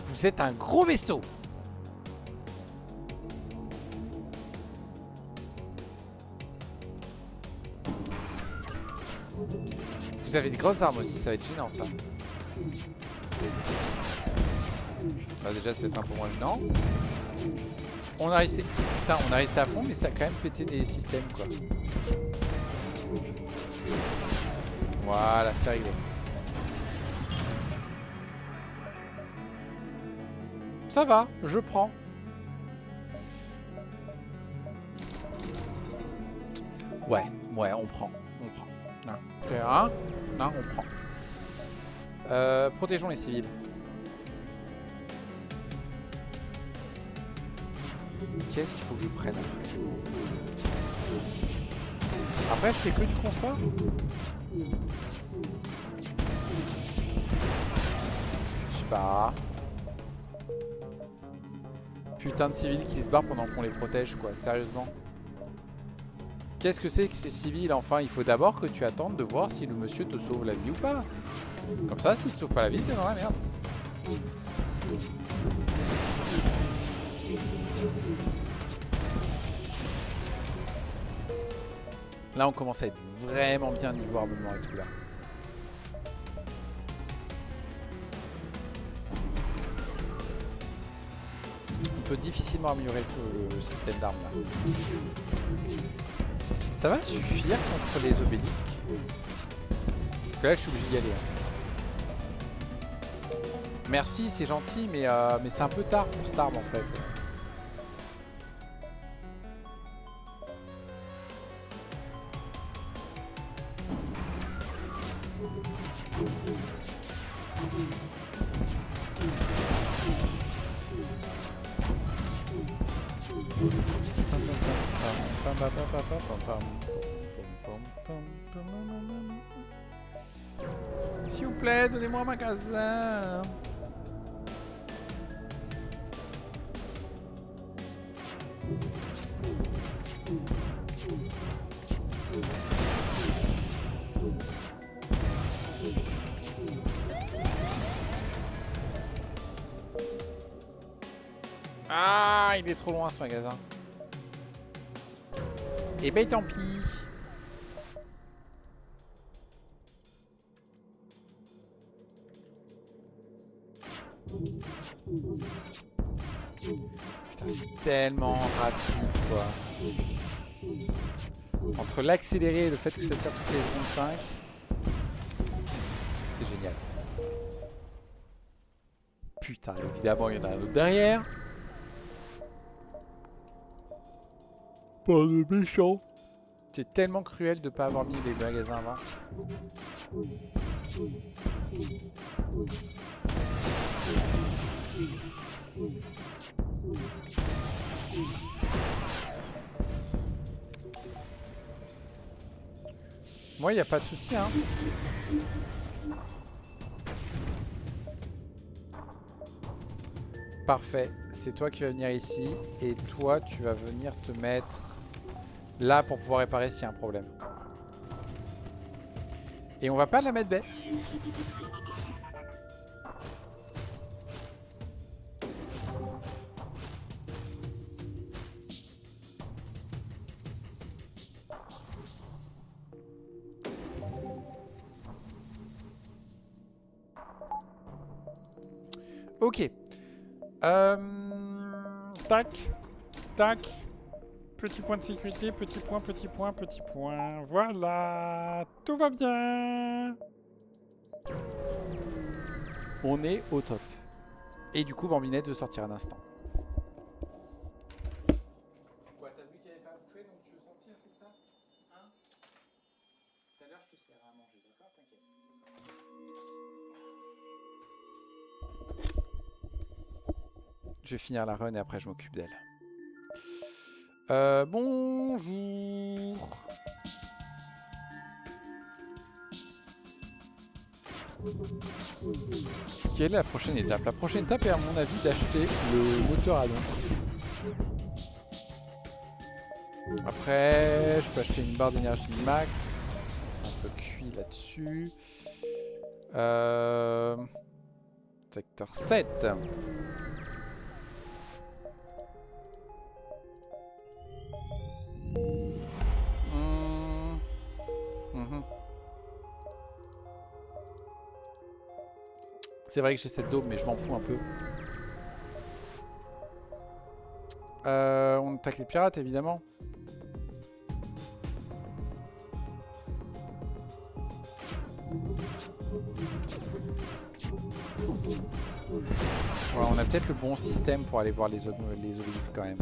Vous êtes un gros vaisseau. Vous avez des grosses armes aussi, ça va être gênant ça. Bah déjà c'est un peu moins gênant. On a resté. Putain, on a resté à fond, mais ça a quand même pété des systèmes quoi. Voilà, c'est réglé. Ça va, je prends. Ouais, on prend. On prend. Non, hein? Non, on prend. Protégeons les civils. Qu'est-ce qu'il faut que je prenne après? Je fais que du confort. Je sais pas. Putain de civils qui se barrent pendant qu'on les protège quoi, sérieusement. Qu'est-ce que c'est que ces civils? Enfin, il faut d'abord que tu attendes de voir si le monsieur te sauve la vie ou pas. Comme ça, s'il te sauve pas la vie, t'es dans la merde. Là, on commence à être vraiment bien niveau armement et tout là. On peut difficilement améliorer tout le système d'armes là. Ça va suffire contre les obélisques? Parce que là, je suis obligé d'y aller. Hein. Merci, c'est gentil, mais c'est un peu tard pour cette arme en fait. S'il vous plaît, donnez-moi un magasin. Ah, il est trop loin ce magasin. Et ben tant pis. Putain, c'est tellement rapide quoi. Entre l'accéléré et le fait que ça tire toutes les secondes 5, c'est génial. Putain, évidemment, il y en a un autre derrière. Pas de méchant. C'est tellement cruel de pas avoir mis les magasins avant. Moi, il n'y a pas de souci, hein. Parfait. C'est toi qui vas venir ici. Et toi, tu vas venir te mettre là pour pouvoir réparer s'il y a un problème. Et on va pas la mettre baie. Ok. Tac. Tac. Petit point de sécurité, petit point, petit point, petit point. Voilà. Tout va bien. On est au top. Et du coup, Bambinette veut sortir un instant. Quoi, t'as vu qu'il avait pas bouffé, donc tu veux sortir, c'est ça? Hein? Tout à l'heure, je te sers à manger, d'accord? T'inquiète. Je vais finir la run et après je m'occupe d'elle. Bonjour. Quelle est la prochaine étape? La prochaine étape est à mon avis d'acheter le moteur à don. Après, je peux acheter une barre d'énergie max. C'est un peu cuit là-dessus. Secteur 7. C'est vrai que j'ai cette daube, mais je m'en fous un peu. On attaque les pirates, évidemment. Ouais, on a peut-être le bon système pour aller voir les obélisques quand même.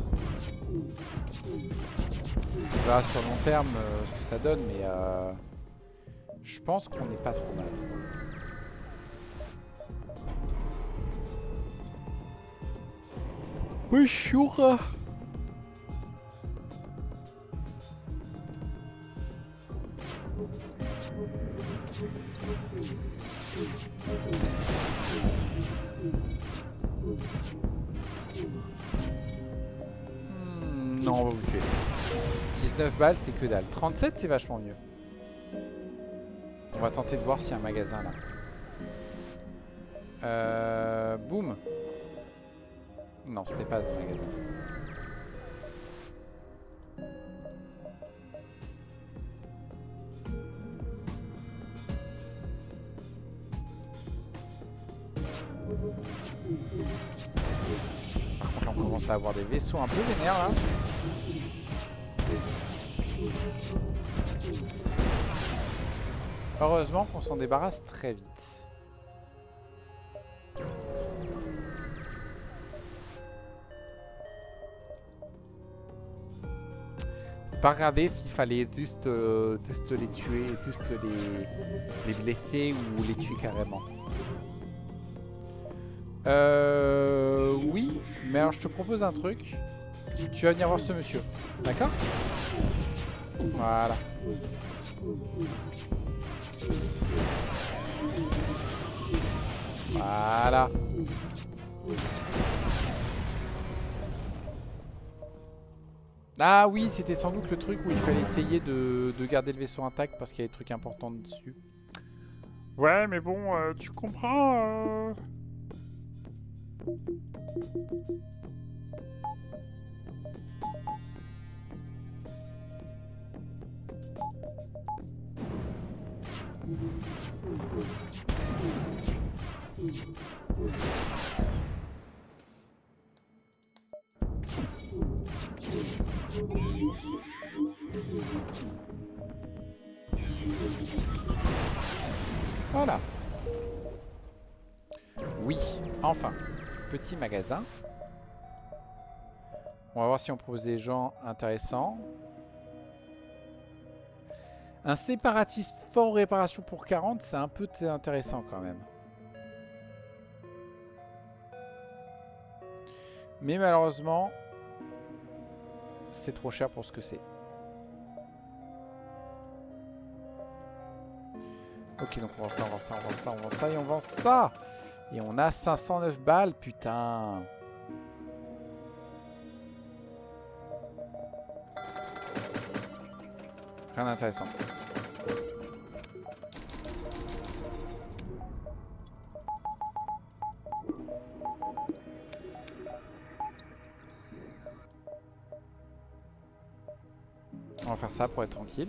On verra sur le long terme ce que ça donne, mais je pense qu'on n'est pas trop mal. Bonjour. Non, on va vous tuer. 19 balles, c'est que dalle. 37, c'est vachement mieux. On va tenter de voir s'il y a un magasin là. Boum. Non, ce n'est pas un magasin. Par contre, là, on commence à avoir des vaisseaux un peu vénères là. Heureusement qu'on s'en débarrasse très vite. Pas regarder s'il fallait juste les tuer, juste les blesser ou les tuer carrément. Oui, mais alors je te propose un truc. Tu vas venir voir ce monsieur, d'accord? Voilà. Voilà. Ah oui, c'était sans doute le truc où il fallait essayer de garder le vaisseau intact parce qu'il y a des trucs importants dessus. Ouais, mais bon, tu comprends. Voilà. Oui, enfin. Petit magasin. On va voir si on propose des gens intéressants. Un séparatiste fort réparation pour 40, c'est un peu intéressant quand même. Mais malheureusement, c'est trop cher pour ce que c'est. Ok, donc on vend ça, on vend ça, on vend ça, on vend ça et on vend ça. Et on a 509 balles, putain. Rien d'intéressant. On va faire ça pour être tranquille.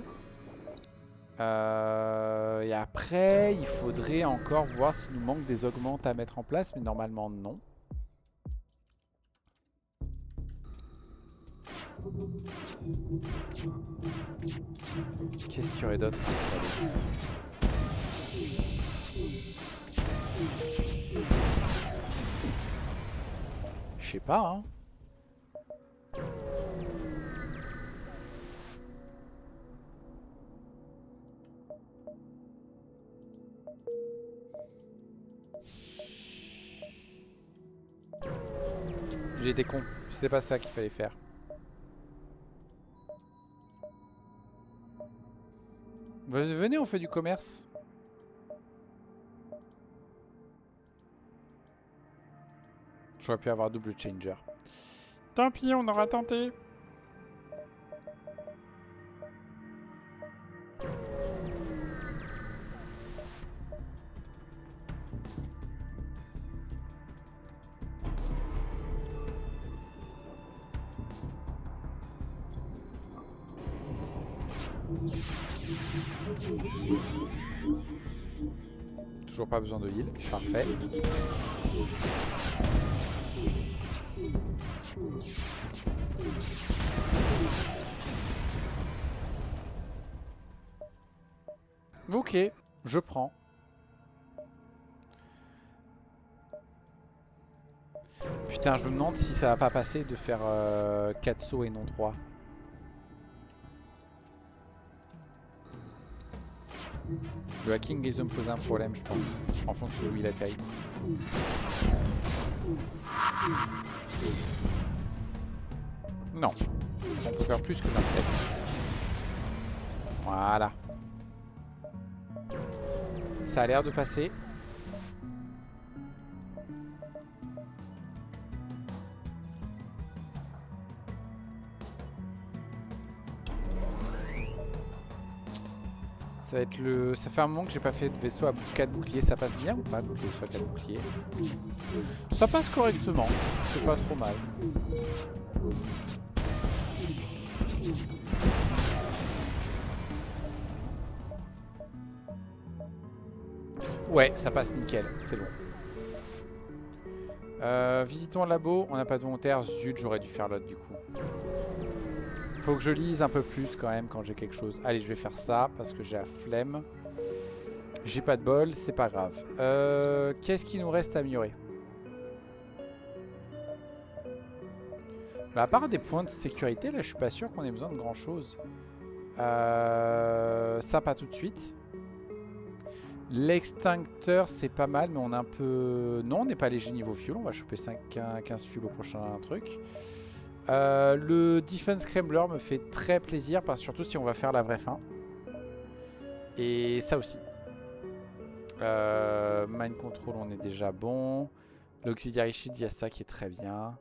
Et après, il faudrait encore voir s'il nous manque des augmentes à mettre en place, mais normalement non. Qu'est-ce qu'il y aurait d'autre? Je sais pas, hein. J'ai été con. C'était pas ça qu'il fallait faire. Venez, on fait du commerce. J'aurais pu avoir double changer. Tant pis, on aura tenté. Toujours pas besoin de heal, parfait. Ok, je prends. Putain, je me demande si ça va pas passer de faire 4 sauts et non 3. Le hacking risque de me poser un problème, je pense, en fonction de où il atterrit. Non, on peut faire plus que 27. Voilà. Ça a l'air de passer. Ça va être le... Ça fait un moment que j'ai pas fait de vaisseau à 4 boucliers. Ça passe bien ou pas, bouclier soit 4 boucliers? Ça passe correctement. C'est pas trop mal. Ouais, ça passe nickel. C'est bon. Visitons le labo. On n'a pas de volontaire. Zut, j'aurais dû faire l'autre du coup. Faut que je lise un peu plus quand même quand j'ai quelque chose. Allez, je vais faire ça parce que j'ai la flemme. J'ai pas de bol, c'est pas grave. Qu'est-ce qu'il nous reste à améliorer? Bah, à part des points de sécurité, là, je suis pas sûr qu'on ait besoin de grand chose. Ça, pas tout de suite. L'extincteur, c'est pas mal, mais on a un peu... Non, on n'est pas léger niveau fuel. On va choper 15 fuel au prochain truc. Le Defense Scrambler me fait très plaisir, parce que surtout si on va faire la vraie fin. Et ça aussi. Mind Control, on est déjà bon. L'Auxiliary Shield, il y a ça qui est très bien.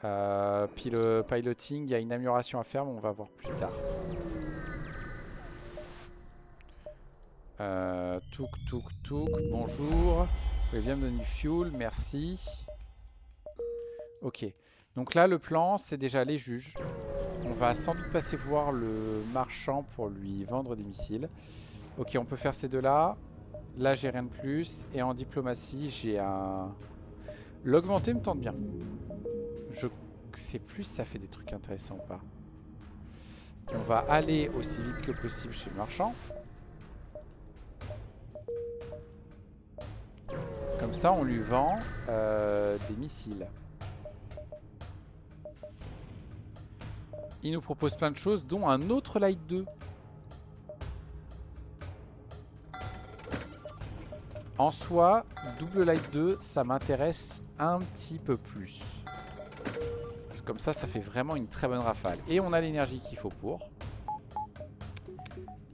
Puis le Piloting, il y a une amélioration à faire, mais on va voir plus tard. Touk, touk, touk, bonjour. Vous pouvez bien me donner du fuel, merci. Ok. Donc là, le plan, c'est déjà les juges. On va sans doute passer voir le marchand pour lui vendre des missiles. Ok, on peut faire ces deux-là. Là, j'ai rien de plus. Et en diplomatie, j'ai un... L'augmenter me tente bien. Je sais plus si ça fait des trucs intéressants ou pas. On va aller aussi vite que possible chez le marchand. Comme ça, on lui vend des missiles. Il nous propose plein de choses, dont un autre Light 2. En soi, double Light 2, ça m'intéresse un petit peu plus. Parce que comme ça fait vraiment une très bonne rafale. Et on a l'énergie qu'il faut pour.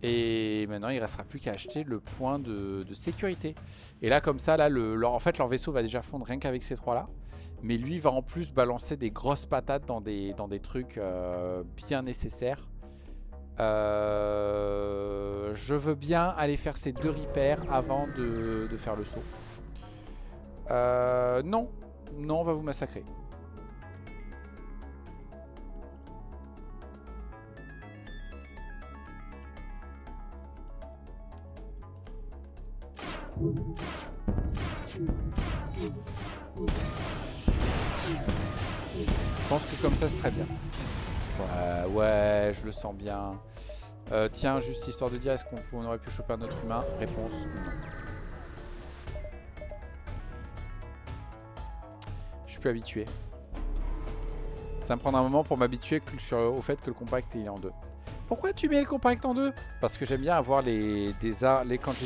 Et maintenant, il ne restera plus qu'à acheter le point de sécurité. Et là, comme ça, là, en fait, leur vaisseau va déjà fondre rien qu'avec ces trois-là. Mais lui va en plus balancer des grosses patates dans des trucs bien nécessaires. Je veux bien aller faire ces 2 repairs avant de faire le saut. Non. Non, on va vous massacrer. Je pense que comme ça c'est très bien. Ouais, je le sens bien. Tiens, juste histoire de dire, est-ce qu'on aurait pu choper un autre humain? Réponse, non. Je suis plus habitué. Ça me prendra un moment pour m'habituer au fait que le compact il est en 2. Pourquoi tu mets le compact en deux? Parce que j'aime bien avoir quand j'ai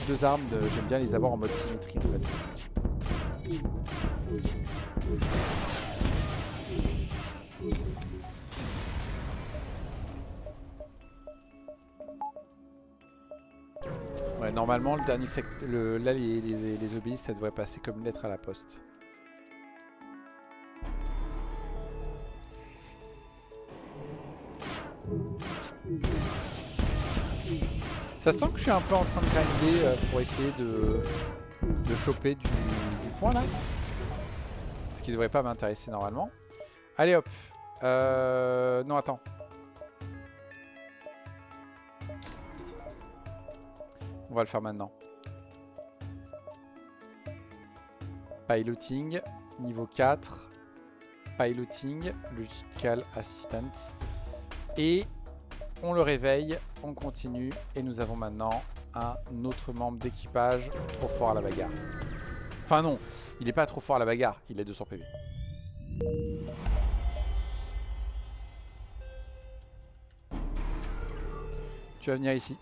deux armes, j'aime bien les avoir en mode symétrie en fait. Ouais, normalement le dernier là les obélisques ça devrait passer comme une lettre à la poste. Ça sent que je suis un peu en train de grinder pour essayer de choper du point là. Ce qui devrait pas m'intéresser normalement. Allez hop. Non attends. On va le faire maintenant. Piloting, niveau 4. Piloting, Logical Assistant. Et on le réveille, on continue. Et nous avons maintenant un autre membre d'équipage trop fort à la bagarre. Enfin non, il n'est pas trop fort à la bagarre, il est 200 PV. Tu vas venir ici.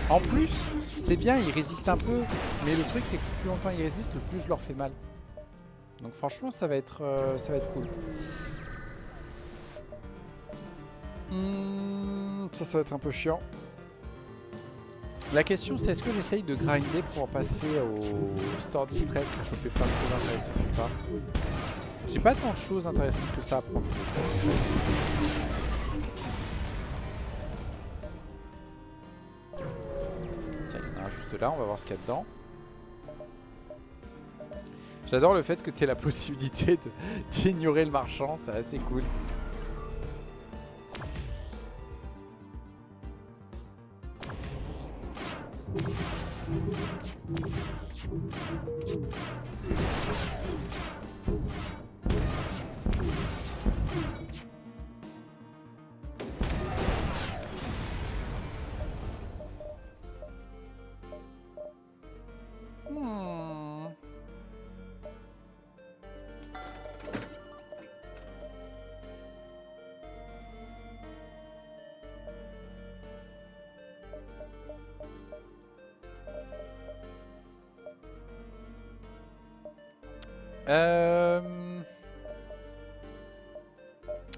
En plus, c'est bien, ils résistent un peu, mais le truc c'est que plus longtemps ils résistent, le plus je leur fais mal. Donc franchement, ça va être cool. Ça va être un peu chiant. La question c'est est-ce que j'essaye de grinder pour passer au store distress pour choper plein de choses intéressantes ou pas. J'ai pas tant de choses intéressantes que ça à prendre. Tiens, il y en a un juste là, on va voir ce qu'il y a dedans. J'adore le fait que tu aies la possibilité d'ignorer le marchand, c'est assez cool.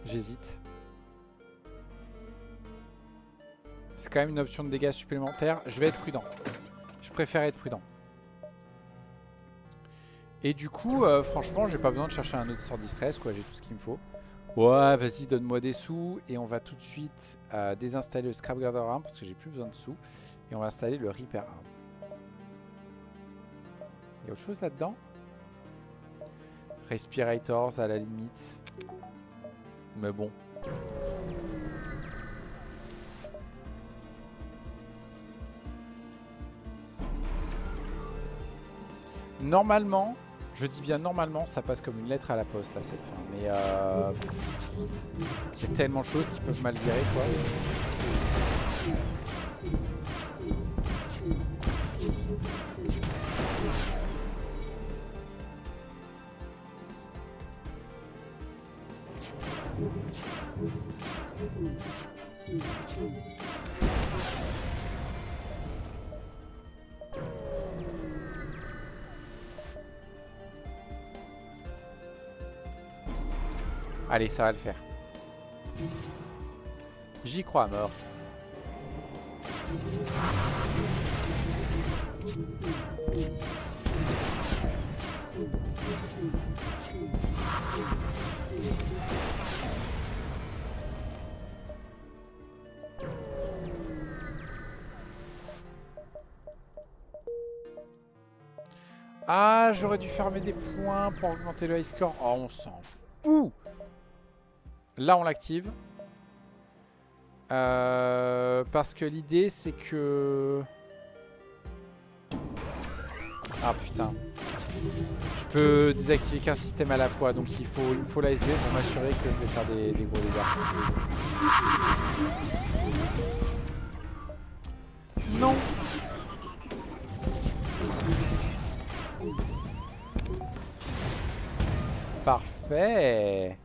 J'hésite. C'est quand même une option de dégâts supplémentaires. Je vais être prudent. Je préfère être prudent. Et du coup, franchement, j'ai pas besoin de chercher un autre sort distress, quoi. J'ai tout ce qu'il me faut. Ouais, vas-y, donne-moi des sous. Et on va tout de suite désinstaller le Scrap Gather Arm parce que j'ai plus besoin de sous. Et on va installer le Reaper Arm. Il y a autre chose là-dedans? Respirators à la limite. Mais bon. Normalement, je dis bien normalement, ça passe comme une lettre à la poste là cette fin. Mais c'est tellement de choses qui peuvent mal virer quoi. Allez, ça va le faire. J'y crois à mort. Ah, j'aurais dû farmer des points pour augmenter le high score. Oh, on s'en fout. Là, on l'active. Parce que l'idée, c'est que... Ah, putain. Je peux désactiver qu'un système à la fois. Donc, il me faut l'ASV pour m'assurer que je vais faire des gros dégâts. Non. Parfait.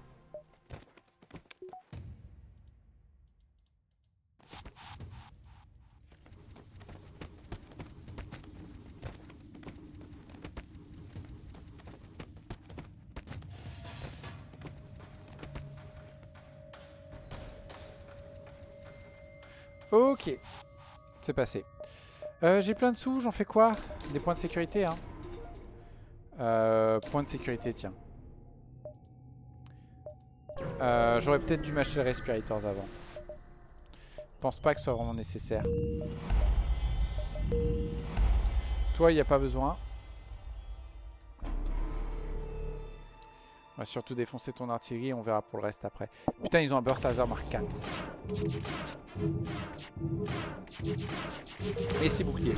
Ok, c'est passé. J'ai plein de sous, j'en fais quoi? Des points de sécurité, hein. Points de sécurité, tiens. J'aurais peut-être dû m'acheter le Respirators avant. Je pense pas que ce soit vraiment nécessaire. Toi, il n'y a pas besoin. On va surtout défoncer ton artillerie et on verra pour le reste après. Putain, ils ont un Burst Laser Mark 4. Et c'est bouclier.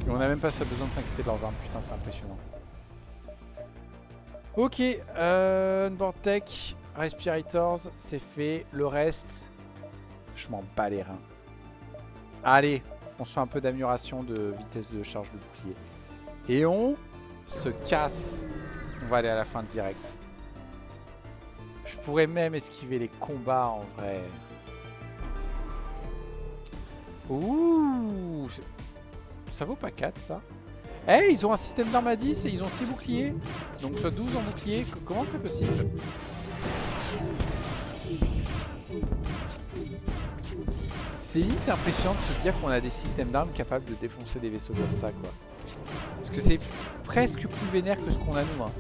Et on n'a même pas besoin de s'inquiéter de leurs armes. Putain, c'est impressionnant. Ok, Onboard Tech, Respirators, c'est fait. Le reste, je m'en bats les reins. Allez, on se fait un peu d'amélioration de vitesse de charge de bouclier. Et on se casse. On va aller à la fin direct. Je pourrais même esquiver les combats en vrai. Ouh, ça vaut pas 4 ça. Eh, hey, ils ont un système d'armes à 10 et ils ont 6 boucliers. Donc soit 12 en bouclier. Comment c'est possible? C'est limite impressionnant de se dire qu'on a des systèmes d'armes capables de défoncer des vaisseaux comme ça, quoi. Parce que c'est presque plus vénère que ce qu'on a nous, hein.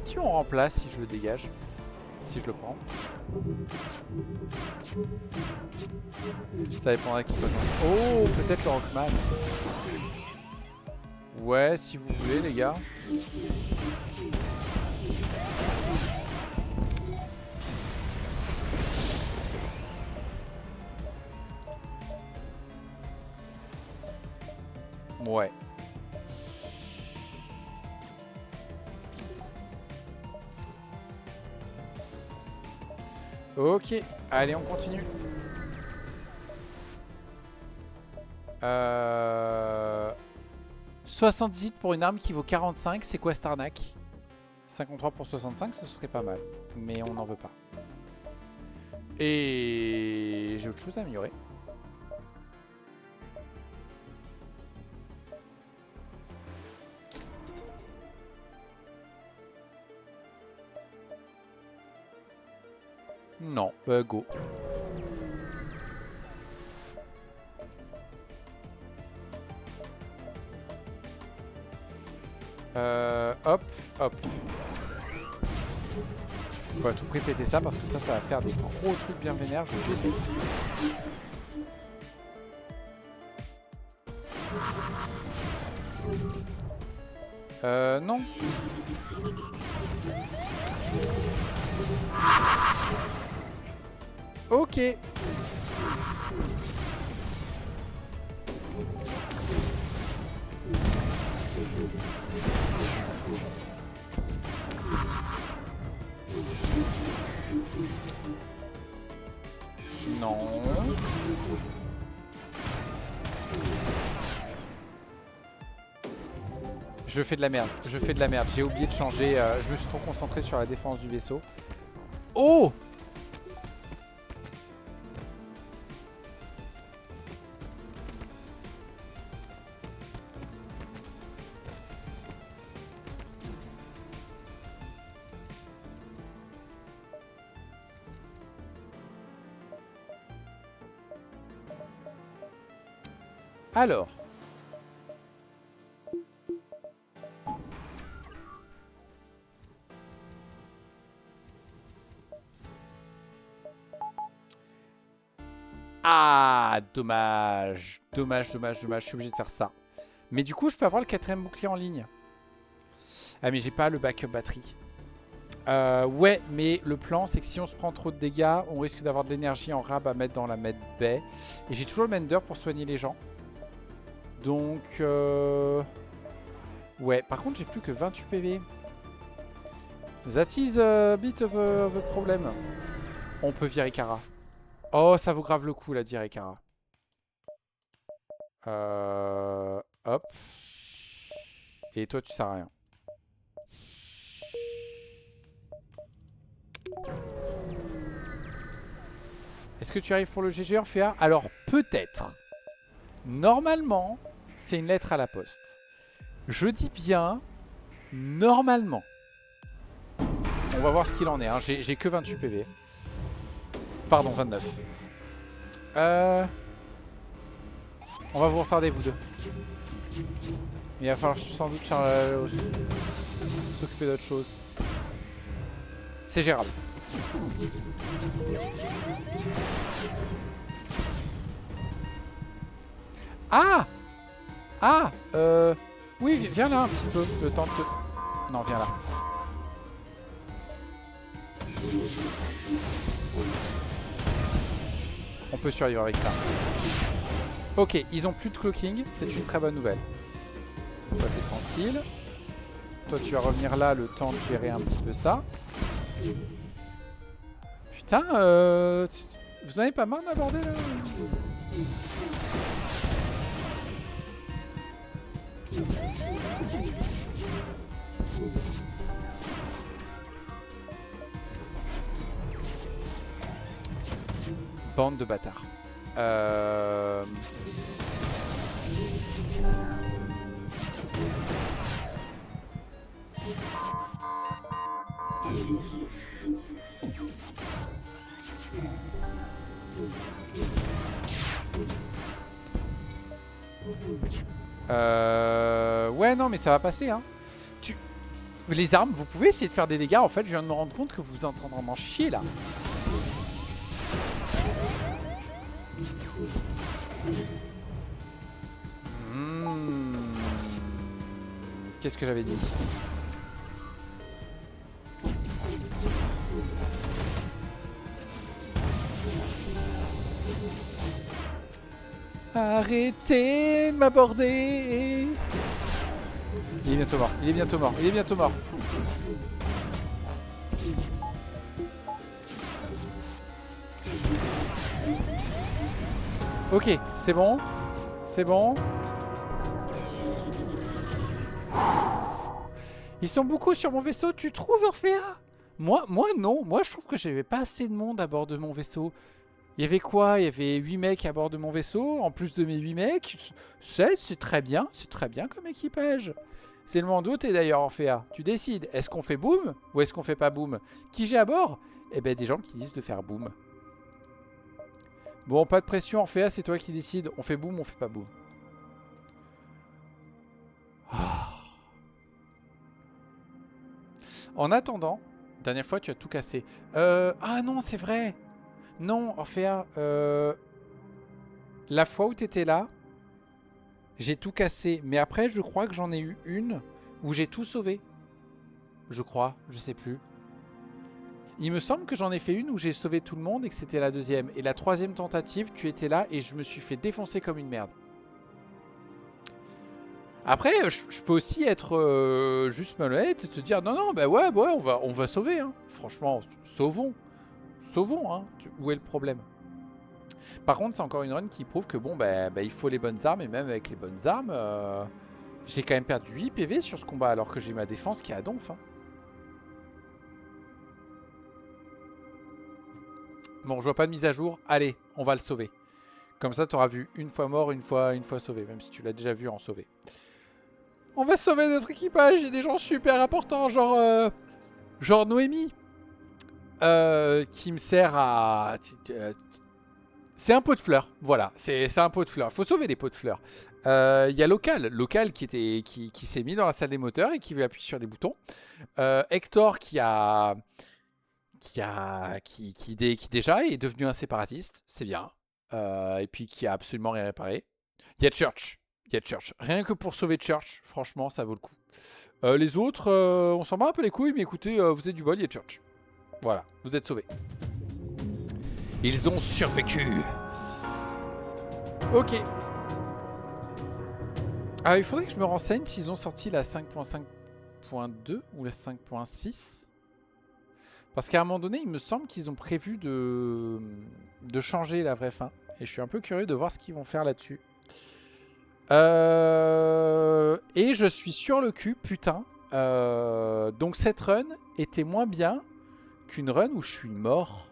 Qui on remplace si je le dégage? Si je le prends. Ça dépendra qui peut. Oh, peut-être le Rockman. Ouais, si vous voulez, les gars. Ouais. Ok, allez, on continue. 78 pour une arme qui vaut 45, c'est quoi cette arnaque? 53 pour 65, ça serait pas mal. Mais on n'en veut pas. Et j'ai autre chose à améliorer. Non, go. Hop, hop. Faut à tout prix péter ça parce que ça va faire des gros trucs bien vénères. Je déteste. Non. Ok. Non. Je fais de la merde. Je fais de la merde. J'ai oublié de changer. Je me suis trop concentré sur la défense du vaisseau. Oh! Alors. Ah, dommage. Dommage, dommage, dommage. Je suis obligé de faire ça. Mais du coup, je peux avoir le 4ème bouclier en ligne. Ah, mais j'ai pas le backup batterie. Ouais, mais le plan, c'est que si on se prend trop de dégâts, on risque d'avoir de l'énergie en rab à mettre dans la med bay. Et j'ai toujours le mender pour soigner les gens. Donc, ouais, par contre, j'ai plus que 28 PV. That is a bit of a problem. On peut virer Kara. Oh, ça vaut grave le coup, là, de virer Kara. Hop. Et toi, tu sers à rien. Est-ce que tu arrives pour le GG Orphea? Alors, peut-être. Normalement, c'est une lettre à la poste. Je dis bien, normalement. On va voir ce qu'il en est. Hein. J'ai que 28 PV. Pardon, 29. On va vous retarder, vous deux. Il va falloir sans doute s'occuper d'autre chose. C'est gérable. Ah! Ah! Oui, viens là un petit peu. Le temps de... Non, viens là. On peut survivre avec ça. Ok, ils ont plus de cloaking. C'est une très bonne nouvelle. Toi, t'es tranquille. Toi, tu vas revenir là le temps de gérer un petit peu ça. Putain, vous en avez pas marre de m'aborder là? Bande de bâtards. Ouais, non, mais ça va passer, hein. Les armes, vous pouvez essayer de faire des dégâts. En fait, je viens de me rendre compte que vous êtes en train d'en chier, là. Qu'est-ce que j'avais dit? Arrêtez de m'aborder. Il est bientôt mort, il est bientôt mort, il est bientôt mort. Ok, c'est bon. C'est bon. Ils sont beaucoup sur mon vaisseau, tu trouves, Orphea? Moi non. Moi, je trouve que j'avais pas assez de monde à bord de mon vaisseau. Il y avait quoi? Il y avait 8 mecs à bord de mon vaisseau. En plus de mes 8 mecs, c'est très bien. C'est très bien comme équipage. C'est le moment d'où t'es d'ailleurs, Orphea. Tu décides. Est-ce qu'on fait boom ou est-ce qu'on fait pas boom? Qui j'ai à bord? Eh ben, des gens qui disent de faire boom. Bon, pas de pression, Orphea, c'est toi qui décides. On fait boom, on fait pas boom. En attendant, dernière fois, tu as tout cassé. Ah non, c'est vrai. Non, Orphea, la fois où t'étais là, j'ai tout cassé. Mais après, je crois que j'en ai eu une où j'ai tout sauvé. Je crois, je sais plus. Il me semble que j'en ai fait une où j'ai sauvé tout le monde et que c'était la deuxième. Et la troisième tentative, tu étais là et je me suis fait défoncer comme une merde. Après, je peux aussi être juste malhonnête et te dire non, non, bah ouais, on va sauver. Hein. Franchement, sauvons. Sauvons, hein. Où est le problème? Par contre, c'est encore une run qui prouve que bon, bah, il faut les bonnes armes. Et même avec les bonnes armes, j'ai quand même perdu 8 PV sur ce combat alors que j'ai ma défense qui est à donf. Hein. Bon, je vois pas de mise à jour. Allez, on va le sauver. Comme ça, tu auras vu une fois mort, une fois sauvé. Même si tu l'as déjà vu en sauver. On va sauver notre équipage. Il y a des gens super importants, genre Noémie. Qui me sert à... C'est un pot de fleurs, voilà, c'est un pot de fleurs. Faut sauver des pots de fleurs. Il y a Local qui s'est mis dans la salle des moteurs et qui veut appuyer sur des boutons. Hector qui déjà est devenu un séparatiste, c'est bien. Et puis qui a absolument rien réparé. Il y a Church. Rien que pour sauver Church, franchement, ça vaut le coup. Les autres, on s'en bat un peu les couilles, mais écoutez, vous avez du bol, il y a Church. Voilà, vous êtes sauvés. Ils ont survécu. Ok. Ah, il faudrait que je me renseigne s'ils ont sorti la 5.5.2 ou la 5.6. Parce qu'à un moment donné, il me semble qu'ils ont prévu de changer la vraie fin. Et je suis un peu curieux de voir ce qu'ils vont faire là-dessus. Et je suis sur le cul, putain. Donc cette run était moins bien qu'une run où je suis mort.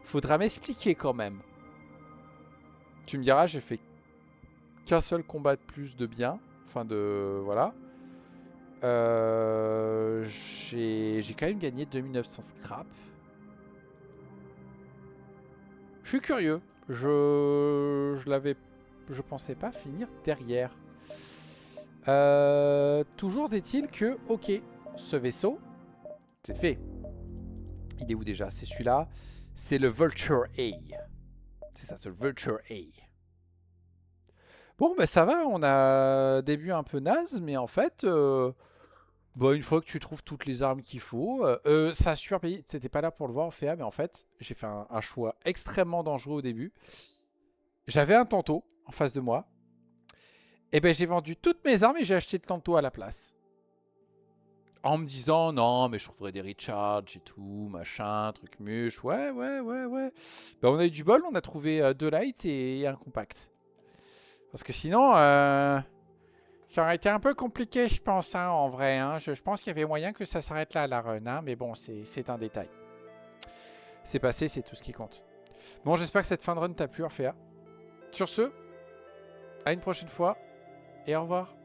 Faudra m'expliquer quand même. Tu me diras, j'ai fait qu'un seul combat de plus de bien. Enfin de... Voilà. J'ai quand même gagné 2900 scrap. Je suis curieux. Je pensais pas finir derrière. Toujours est-il que, ok, ce vaisseau, c'est fait. Il est où déjà? C'est celui-là. C'est le Vulture A. C'est ça, c'est le Vulture A. Bon, ben ça va, on a début un peu naze, mais en fait, bah, une fois que tu trouves toutes les armes qu'il faut, ça a super payé. C'était pas là pour le voir, Féa, mais en fait, j'ai fait un choix extrêmement dangereux au début. J'avais un Tanto en face de moi. Et ben j'ai vendu toutes mes armes et j'ai acheté le Tanto à la place. En me disant, non, mais je trouverai des recharges et tout, machin, truc muche. Ouais. Ben on a eu du bol, on a trouvé 2 lights et un compact. Parce que sinon, ça aurait été un peu compliqué, je pense, hein, en vrai. Hein. Je pense qu'il y avait moyen que ça s'arrête là, la run. Hein, mais bon, c'est un détail. C'est passé, c'est tout ce qui compte. Bon, j'espère que cette fin de run t'a plu, Orphea. Sur ce, à une prochaine fois et au revoir.